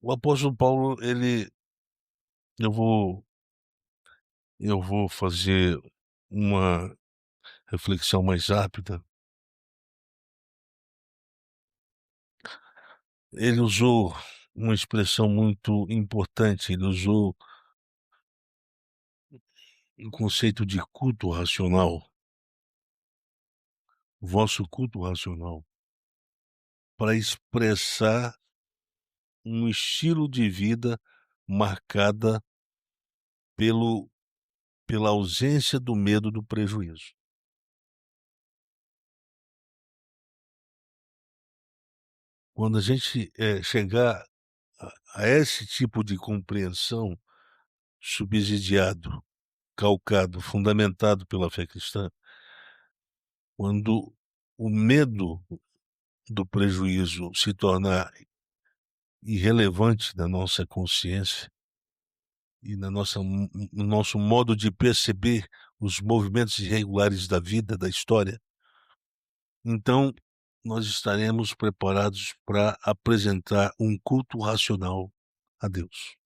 Speaker 3: O apóstolo Paulo, ele eu vou eu vou fazer uma reflexão mais rápida. Ele usou uma expressão muito importante, ele usou o conceito de culto racional, vosso culto racional, para expressar um estilo de vida marcada pelo pela ausência do medo do prejuízo. Quando a gente, chegar a esse tipo de compreensão subsidiado, calcado, fundamentado pela fé cristã, quando o medo do prejuízo se tornar irrelevante na nossa consciência, e no nosso modo de perceber os movimentos irregulares da vida, da história, então nós estaremos preparados para apresentar um culto racional a Deus.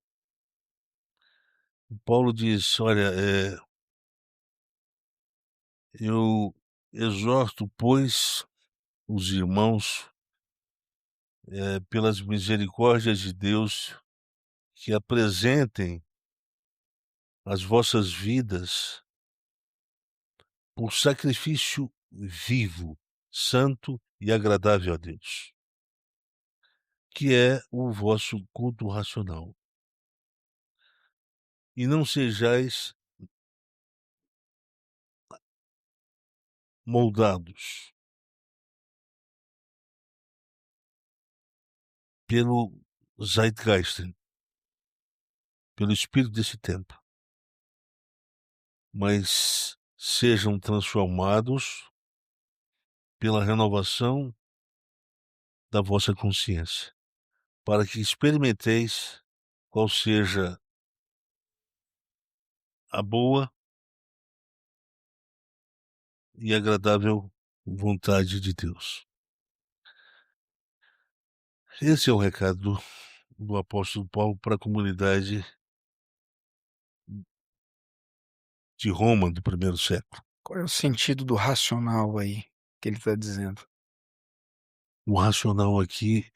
Speaker 3: Paulo diz: "Olha, eu exorto, pois, os irmãos, pelas misericórdias de Deus, que apresentem as vossas vidas por sacrifício vivo, santo e agradável a Deus, que é o vosso culto racional. E não sejais moldados pelo Zeitgeist, pelo espírito desse tempo, mas sejam transformados pela renovação da vossa consciência, para que experimenteis qual seja a boa e agradável vontade de Deus." Esse é o recado do apóstolo Paulo para a comunidade de Roma do primeiro século.
Speaker 1: Qual é o sentido do racional aí que ele está dizendo?
Speaker 3: O racional aqui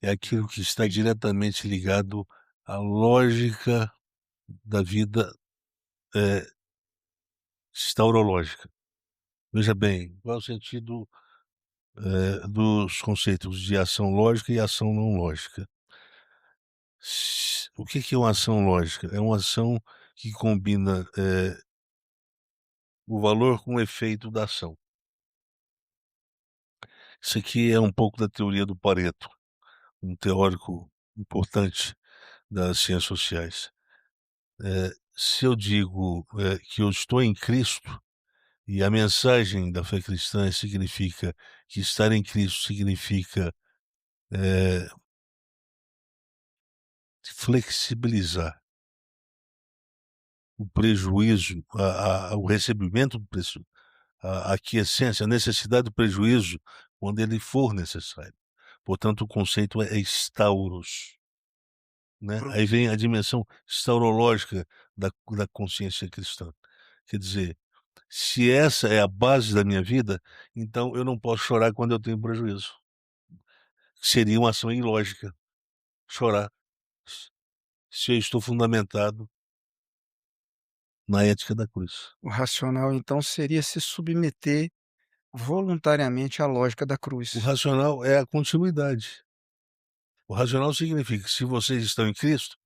Speaker 3: é aquilo que está diretamente ligado à lógica da vida staurológica. Veja bem, qual é o sentido dos conceitos de ação lógica e ação não lógica? O que é uma ação lógica? É uma ação que combina o valor com o efeito da ação. Isso aqui é um pouco da teoria do Pareto, um teórico importante das ciências sociais. Se eu digo que eu estou em Cristo, e a mensagem da fé cristã significa que estar em Cristo significa flexibilizar o prejuízo, o recebimento do prejuízo, a aquiescência, a necessidade do prejuízo quando ele for necessário. Portanto, o conceito é stauros, né? Aí vem a dimensão staurológica da consciência cristã. Quer dizer, se essa é a base da minha vida, então eu não posso chorar quando eu tenho prejuízo. Seria uma ação ilógica chorar se eu estou fundamentado na ética da cruz.
Speaker 1: O racional, então, seria se submeter voluntariamente à lógica da
Speaker 3: O
Speaker 1: cruz.
Speaker 3: racional é a continuidade. O racional significa que se vocês estão em Cristo,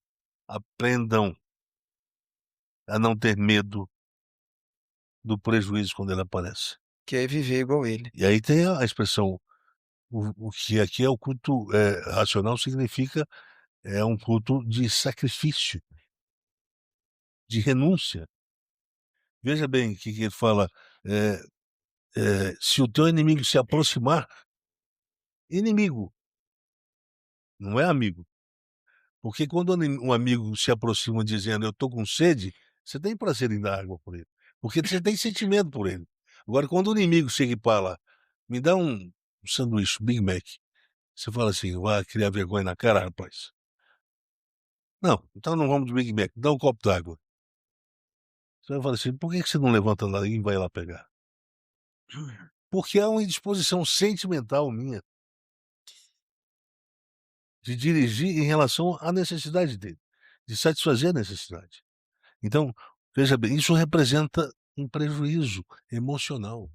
Speaker 3: aprendam a não ter medo do prejuízo quando ele aparece.
Speaker 1: Que é viver igual ele.
Speaker 3: E aí tem a expressão, o que aqui é o culto racional, significa um culto de sacrifício, de renúncia. Veja bem o que ele fala, se o teu inimigo se aproximar, inimigo, não é amigo. Porque quando um amigo se aproxima dizendo eu estou com sede, você tem prazer em dar água por ele, porque você tem sentimento por ele. Agora, quando o inimigo chega e fala, me dá um sanduíche, Big Mac, você fala assim, vai criar vergonha na cara, rapaz. Não, então não vamos de Big Mac, dá um copo d'água. Você vai falar assim, por que você não levanta lá e vai lá pegar? Porque há uma indisposição sentimental minha de dirigir em relação à necessidade dele, de satisfazer a necessidade. Então, veja bem, isso representa um prejuízo emocional.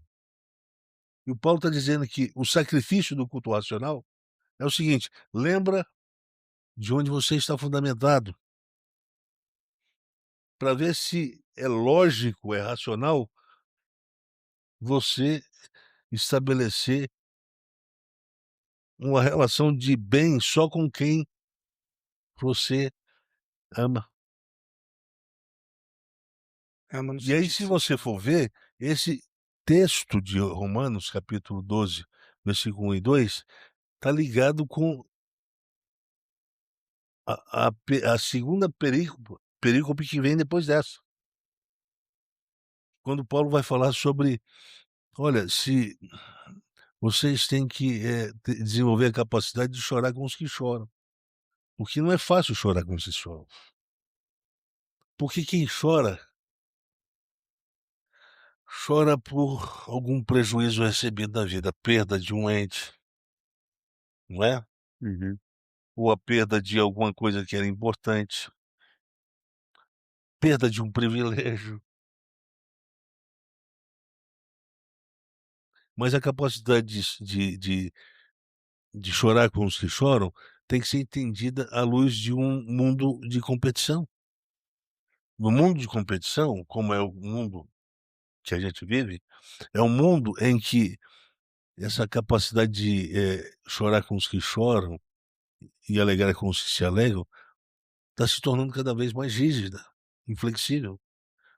Speaker 3: E o Paulo está dizendo que o sacrifício do culto racional é o seguinte: lembra de onde você está fundamentado, para ver se é lógico, é racional você estabelecer uma relação de bem só com quem você ama.
Speaker 1: Ama no
Speaker 3: E aí, se
Speaker 1: sentido.
Speaker 3: você for ver, esse texto de Romanos, capítulo 12, versículo 1 e 2, está ligado com a segunda perícope que vem depois dessa. Quando Paulo vai falar sobre, olha, se vocês têm que desenvolver a capacidade de chorar com os que choram, porque não é fácil chorar com os que choram. Porque quem chora, chora por algum prejuízo recebido na vida, perda de um ente, não é?
Speaker 2: Uhum.
Speaker 3: Ou a perda de alguma coisa que era importante, perda de um privilégio. Mas a capacidade de chorar com os que choram tem que ser entendida à luz de um mundo de competição. No mundo de competição, como é o mundo que a gente vive, é um mundo em que essa capacidade de chorar com os que choram e alegrar com os que se alegram está se tornando cada vez mais rígida, inflexível.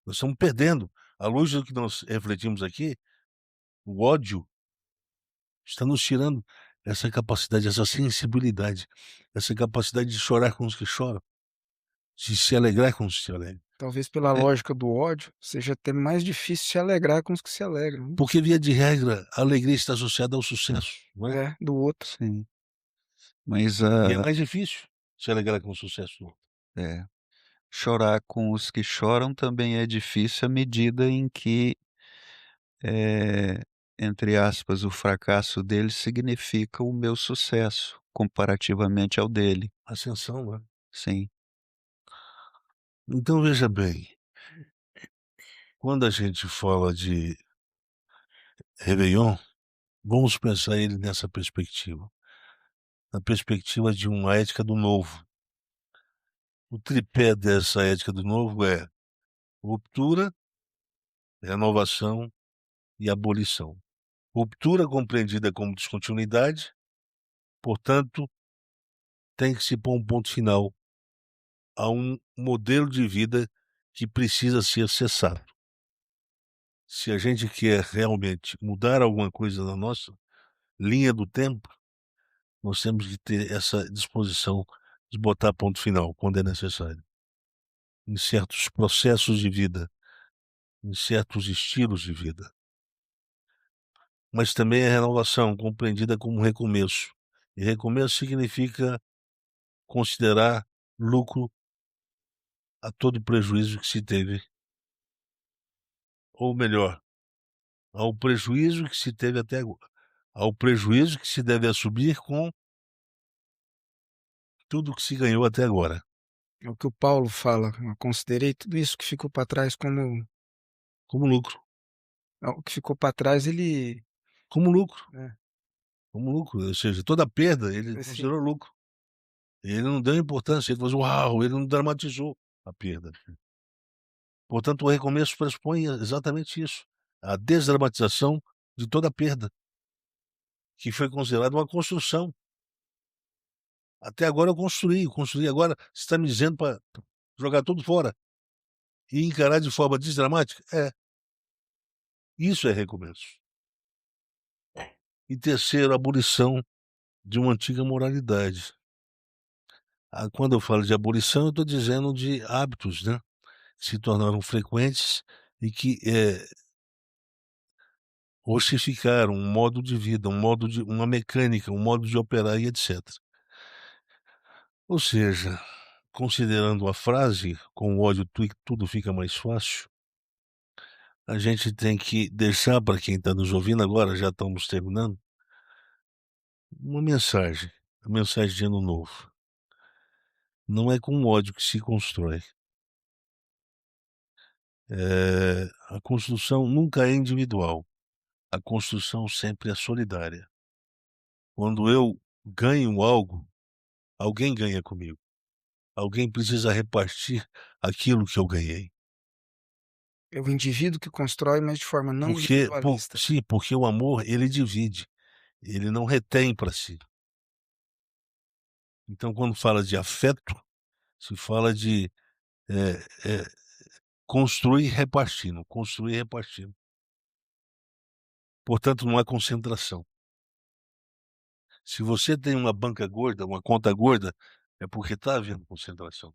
Speaker 3: Nós estamos perdendo. À luz do que nós refletimos aqui, o ódio está nos tirando essa capacidade, essa sensibilidade, essa capacidade de chorar com os que choram, de se alegrar com os que se alegram.
Speaker 1: Talvez pela
Speaker 3: É,
Speaker 1: lógica do ódio, seja até mais difícil se alegrar com os que se alegram, né.
Speaker 3: porque, via de regra, a alegria está associada ao sucesso, não é?
Speaker 1: É, do outro.
Speaker 2: Sim. Mas
Speaker 3: E é mais difícil se alegrar com o sucesso do outro.
Speaker 2: é, chorar com os que choram também é difícil à medida em que, eh, entre aspas, o fracasso dele significa o meu sucesso, comparativamente ao dele.
Speaker 3: Ascensão, né?
Speaker 2: Sim.
Speaker 3: Então, veja bem, quando a gente fala de réveillon, vamos pensar ele nessa perspectiva, na perspectiva de uma ética do novo. O tripé dessa ética do novo é ruptura, renovação e abolição. Ruptura compreendida como descontinuidade, portanto, tem que se pôr um ponto final a um modelo de vida que precisa ser cessado. Se a gente quer realmente mudar alguma coisa na nossa linha do tempo, nós temos que ter essa disposição de botar ponto final quando é necessário. Em certos processos de vida, em certos estilos de vida. Mas também a renovação, compreendida como recomeço. E recomeço significa considerar lucro a todo prejuízo que se teve, ou melhor, ao prejuízo que se teve até agora, ao prejuízo que se deve assumir com tudo que se ganhou até agora,
Speaker 1: É o que o Paulo fala: "Eu considerei tudo isso que ficou para trás como".
Speaker 3: como lucro,
Speaker 1: O que ficou para trás ele
Speaker 3: como lucro,
Speaker 1: é,
Speaker 3: como lucro, ou seja, toda perda ele
Speaker 1: assim,
Speaker 3: considerou lucro. Ele não deu importância, ele falou assim: "Uau", ele não dramatizou a perda. Portanto, o recomeço pressupõe exatamente isso, a desdramatização de toda a perda, que foi considerada uma construção. Até agora eu construí, agora você está me dizendo para jogar tudo fora e encarar de forma desdramática? É, isso é recomeço. E terceiro, a abolição de uma antiga moralidade. Quando eu falo de abolição, eu estou dizendo de hábitos, né, que se tornaram frequentes e que, ossificaram um modo de vida, uma mecânica, um modo de operar e etcétera. Ou seja, considerando a frase: "Com o ódio tudo fica mais fácil", a gente tem que deixar para quem está nos ouvindo agora, já estamos terminando, uma mensagem, a mensagem de ano novo. Não é com ódio que se constrói. A construção nunca é individual, a construção sempre é solidária. Quando eu ganho algo, alguém ganha comigo. Alguém precisa repartir aquilo que eu ganhei.
Speaker 1: é o indivíduo que constrói, mas de forma não individualista.
Speaker 3: Sim, porque o amor ele divide, ele não retém para si. Então quando fala de afeto, se fala de, eh eh, construir e repartindo. Portanto, não há concentração. Se você tem uma banca gorda, uma conta gorda, é porque está havendo concentração.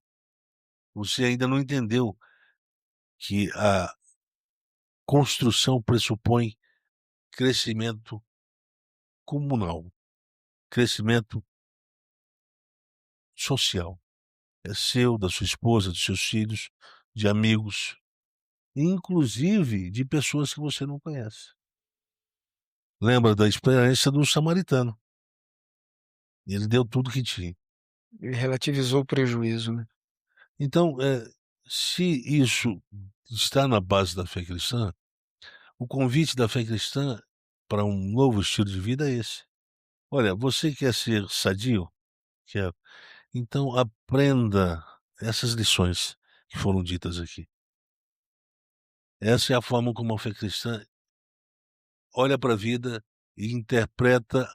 Speaker 3: Você ainda não entendeu que a construção pressupõe crescimento comunal, crescimento social. É seu, da sua esposa, dos seus filhos, de amigos, inclusive de pessoas que você não conhece. Lembra da experiência do samaritano. Ele deu tudo que tinha.
Speaker 1: Ele relativizou o prejuízo, né.
Speaker 3: Então, se isso está na base da fé cristã, o convite da fé cristã para um novo estilo de vida é esse. Olha, você quer ser sadio? Quero. Então aprenda essas lições que foram ditas aqui. Essa é a forma como a fé cristã olha para a vida e interpreta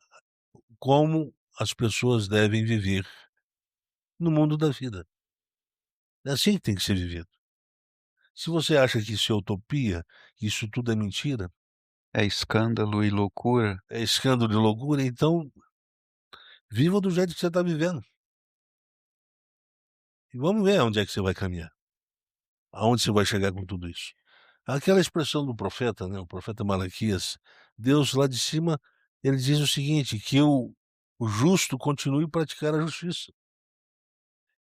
Speaker 3: como as pessoas devem viver no mundo da vida. É assim que tem que ser vivido. Se você acha que isso é utopia, que isso tudo é mentira,
Speaker 2: É escândalo e loucura.
Speaker 3: é escândalo e loucura, então viva do jeito que você está vivendo. E vamos ver onde é que você vai caminhar. Aonde você vai chegar com tudo isso. Aquela expressão do profeta, né, o profeta Malaquias, Deus lá de cima, ele diz o seguinte, que o justo continue a praticar a justiça.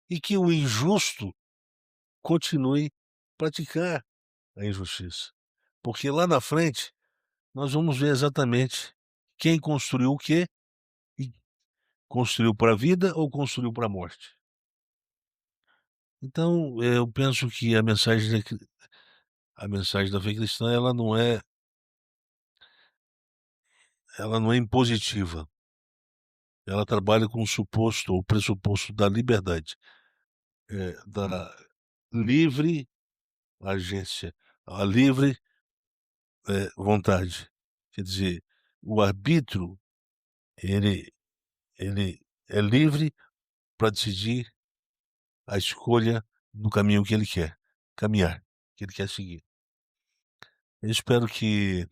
Speaker 3: E que o injusto continue a praticar a injustiça. Porque lá na frente, nós vamos ver exatamente quem construiu o quê e construiu para a vida ou construiu para a morte. Então, eu penso que a mensagem da fé cristã, ela não é impositiva. Ela trabalha com o pressuposto da liberdade, da livre agência, a livre, vontade. Quer dizer, o arbítrio, ele ele é livre para decidir a escolha do caminho que ele quer caminhar, que ele quer seguir. Eu espero que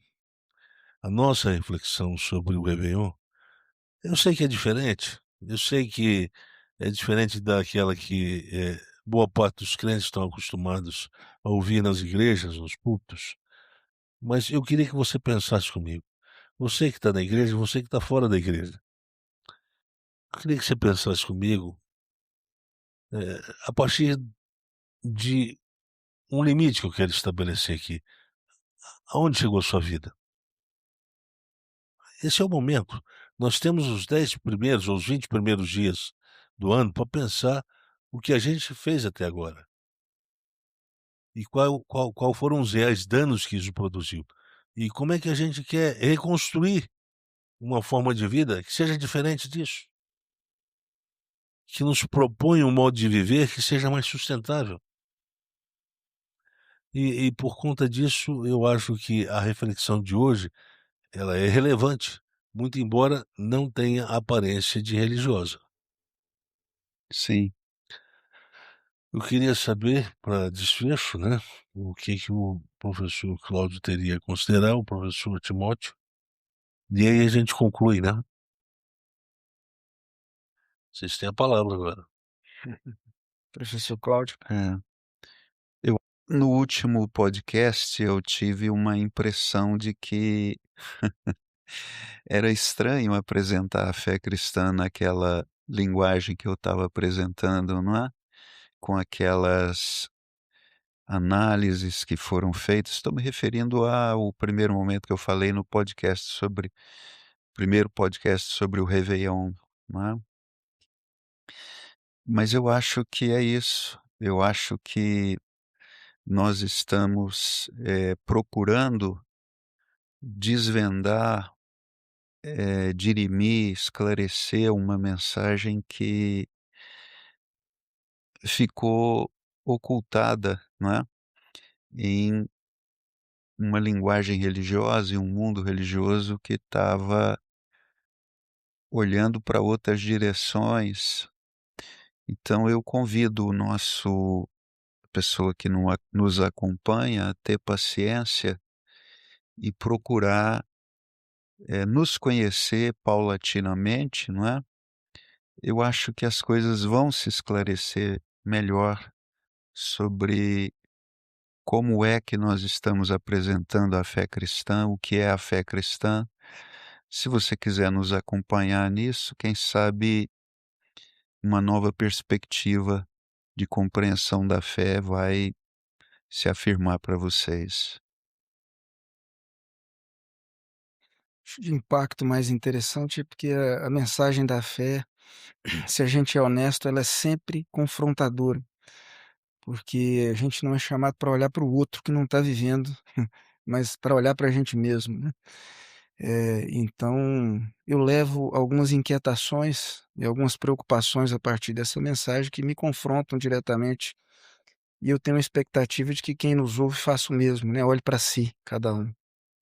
Speaker 3: a nossa reflexão sobre o réveillon, eu sei que é diferente, eu sei que é diferente daquela que, boa parte dos crentes estão acostumados a ouvir nas igrejas, nos púlpitos, mas eu queria que você pensasse comigo. Você que está na igreja, você que está fora da igreja. Eu queria que você pensasse comigo, a partir de um limite que eu quero estabelecer aqui. Aonde chegou a sua vida? Esse é o momento. Nós temos os 10 primeiros ou os 20 primeiros dias do ano para pensar o que a gente fez até agora. E qual foram os reais danos que isso produziu. E como é que a gente quer reconstruir uma forma de vida que seja diferente disso. Que nos proponha um modo de viver que seja mais sustentável. E por conta disso, eu acho que a reflexão de hoje, ela é relevante, muito embora não tenha aparência de religiosa.
Speaker 2: Sim.
Speaker 3: Eu queria saber, para desfecho, né, o que o professor Cláudio teria a considerar, o professor Timóteo, e aí a gente conclui, né? Vocês têm a palavra agora.
Speaker 1: Professor Cláudio.
Speaker 2: Eu no último podcast, eu tive uma impressão de que era estranho apresentar a fé cristã naquela linguagem que eu estava apresentando, não é? Com aquelas análises que foram feitas. Estou me referindo ao primeiro momento que eu falei no podcast sobre primeiro podcast sobre o réveillon, não é? Mas eu acho que é isso. Eu acho que nós estamos, procurando desvendar, dirimir, esclarecer uma mensagem que ficou ocultada, não é, em uma linguagem religiosa e um mundo religioso que estava olhando para outras direções. Então eu convido o nosso a pessoa que nos acompanha a ter paciência e procurar, nos conhecer paulatinamente, não é? Eu acho que as coisas vão se esclarecer melhor sobre como é que nós estamos apresentando a fé cristã, o que é a fé cristã. Se você quiser nos acompanhar nisso, quem sabe uma nova perspectiva de compreensão da fé vai se afirmar para vocês.
Speaker 1: Acho de impacto mais interessante é porque a mensagem da fé, se a gente é honesto, ela é sempre confrontadora, porque a gente não é chamado para olhar para o outro que não está vivendo, mas para olhar para a gente mesmo, né. Então eu levo algumas inquietações e algumas preocupações a partir dessa mensagem que me confrontam diretamente, e eu tenho a expectativa de que quem nos ouve faça o mesmo, né, olhe para si, cada um.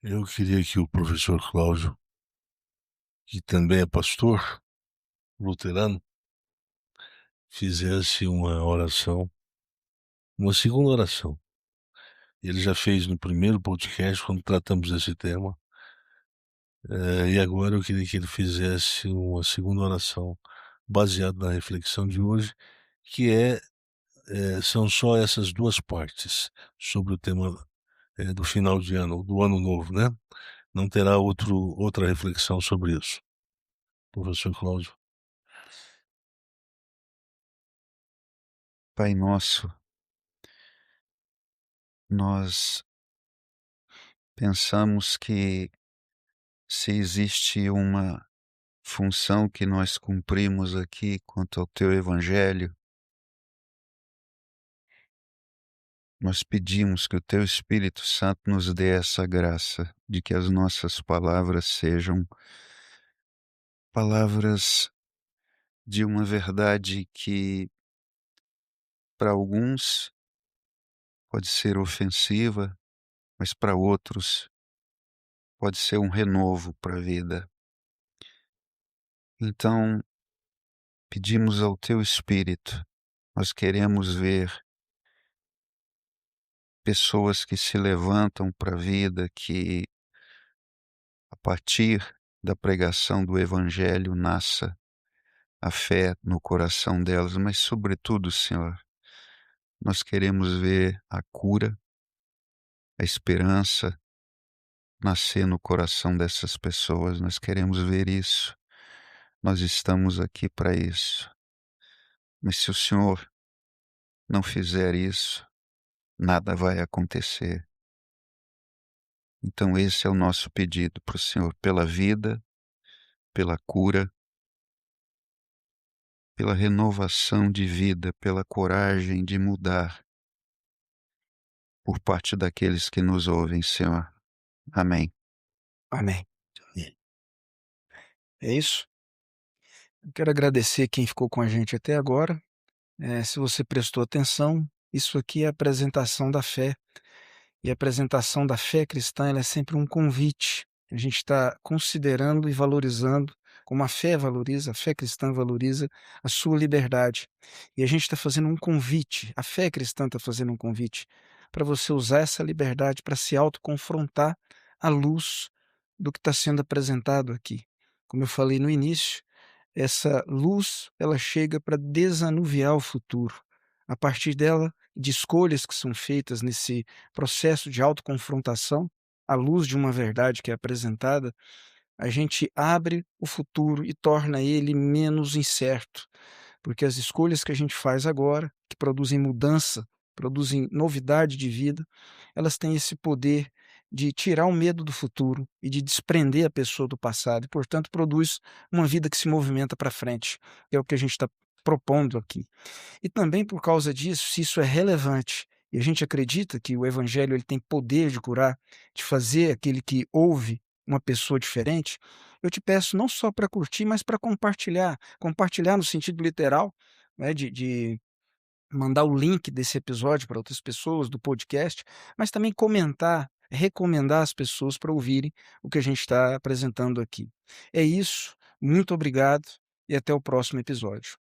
Speaker 3: Eu queria que o professor Cláudio, que também é pastor luterano, fizesse uma oração, uma segunda oração. Ele já fez no primeiro podcast, quando tratamos desse tema, e agora eu queria que ele fizesse uma segunda oração, baseada na reflexão de hoje, que são só essas 2 partes, sobre o tema, do final de ano, do ano novo, né. Não terá outra reflexão sobre isso. Professor Cláudio.
Speaker 2: Pai nosso, nós pensamos que se existe uma função que nós cumprimos aqui quanto ao teu evangelho, nós pedimos que o teu Espírito Santo nos dê essa graça de que as nossas palavras sejam palavras de uma verdade que para alguns pode ser ofensiva, mas para outros pode ser um renovo para a vida. Então, pedimos ao teu Espírito, nós queremos ver pessoas que se levantam para a vida, que a partir da pregação do Evangelho nasça a fé no coração delas, mas sobretudo, Senhor, nós queremos ver a cura, a esperança nascer no coração dessas pessoas, nós queremos ver isso, nós estamos aqui para isso. Mas se o Senhor não fizer isso, nada vai acontecer. Então esse é o nosso pedido para o Senhor, pela vida, pela cura, pela renovação de vida, pela coragem de mudar por parte daqueles que nos ouvem, Senhor. Amém.
Speaker 1: Amém. É isso. Eu quero agradecer quem ficou com a gente até agora. Se você prestou atenção, isso aqui é a apresentação da fé. E a apresentação da fé cristã, ela é sempre um convite. A gente está considerando e valorizando, como a fé valoriza, a fé cristã valoriza a sua liberdade. E a gente está fazendo um convite, a fé cristã está fazendo um convite para você usar essa liberdade para se autoconfrontar à luz do que está sendo apresentado aqui. Como eu falei no início, essa luz, ela chega para desanuviar o futuro. A partir dela, de escolhas que são feitas nesse processo de autoconfrontação, à luz de uma verdade que é apresentada, a gente abre o futuro e torna ele menos incerto, porque as escolhas que a gente faz agora, que produzem mudança, produzem novidade de vida, elas têm esse poder de tirar o medo do futuro e de desprender a pessoa do passado, e, portanto, produz uma vida que se movimenta para frente, que é o que a gente está propondo aqui. E também por causa disso, se isso é relevante, e a gente acredita que o evangelho ele tem poder de curar, de fazer aquele que ouve uma pessoa diferente, eu te peço não só para curtir, mas para compartilhar. Compartilhar no sentido literal, né, de mandar o link desse episódio para outras pessoas, do podcast, mas também comentar, recomendar as pessoas para ouvirem o que a gente está apresentando aqui. É isso, muito obrigado e até o próximo episódio.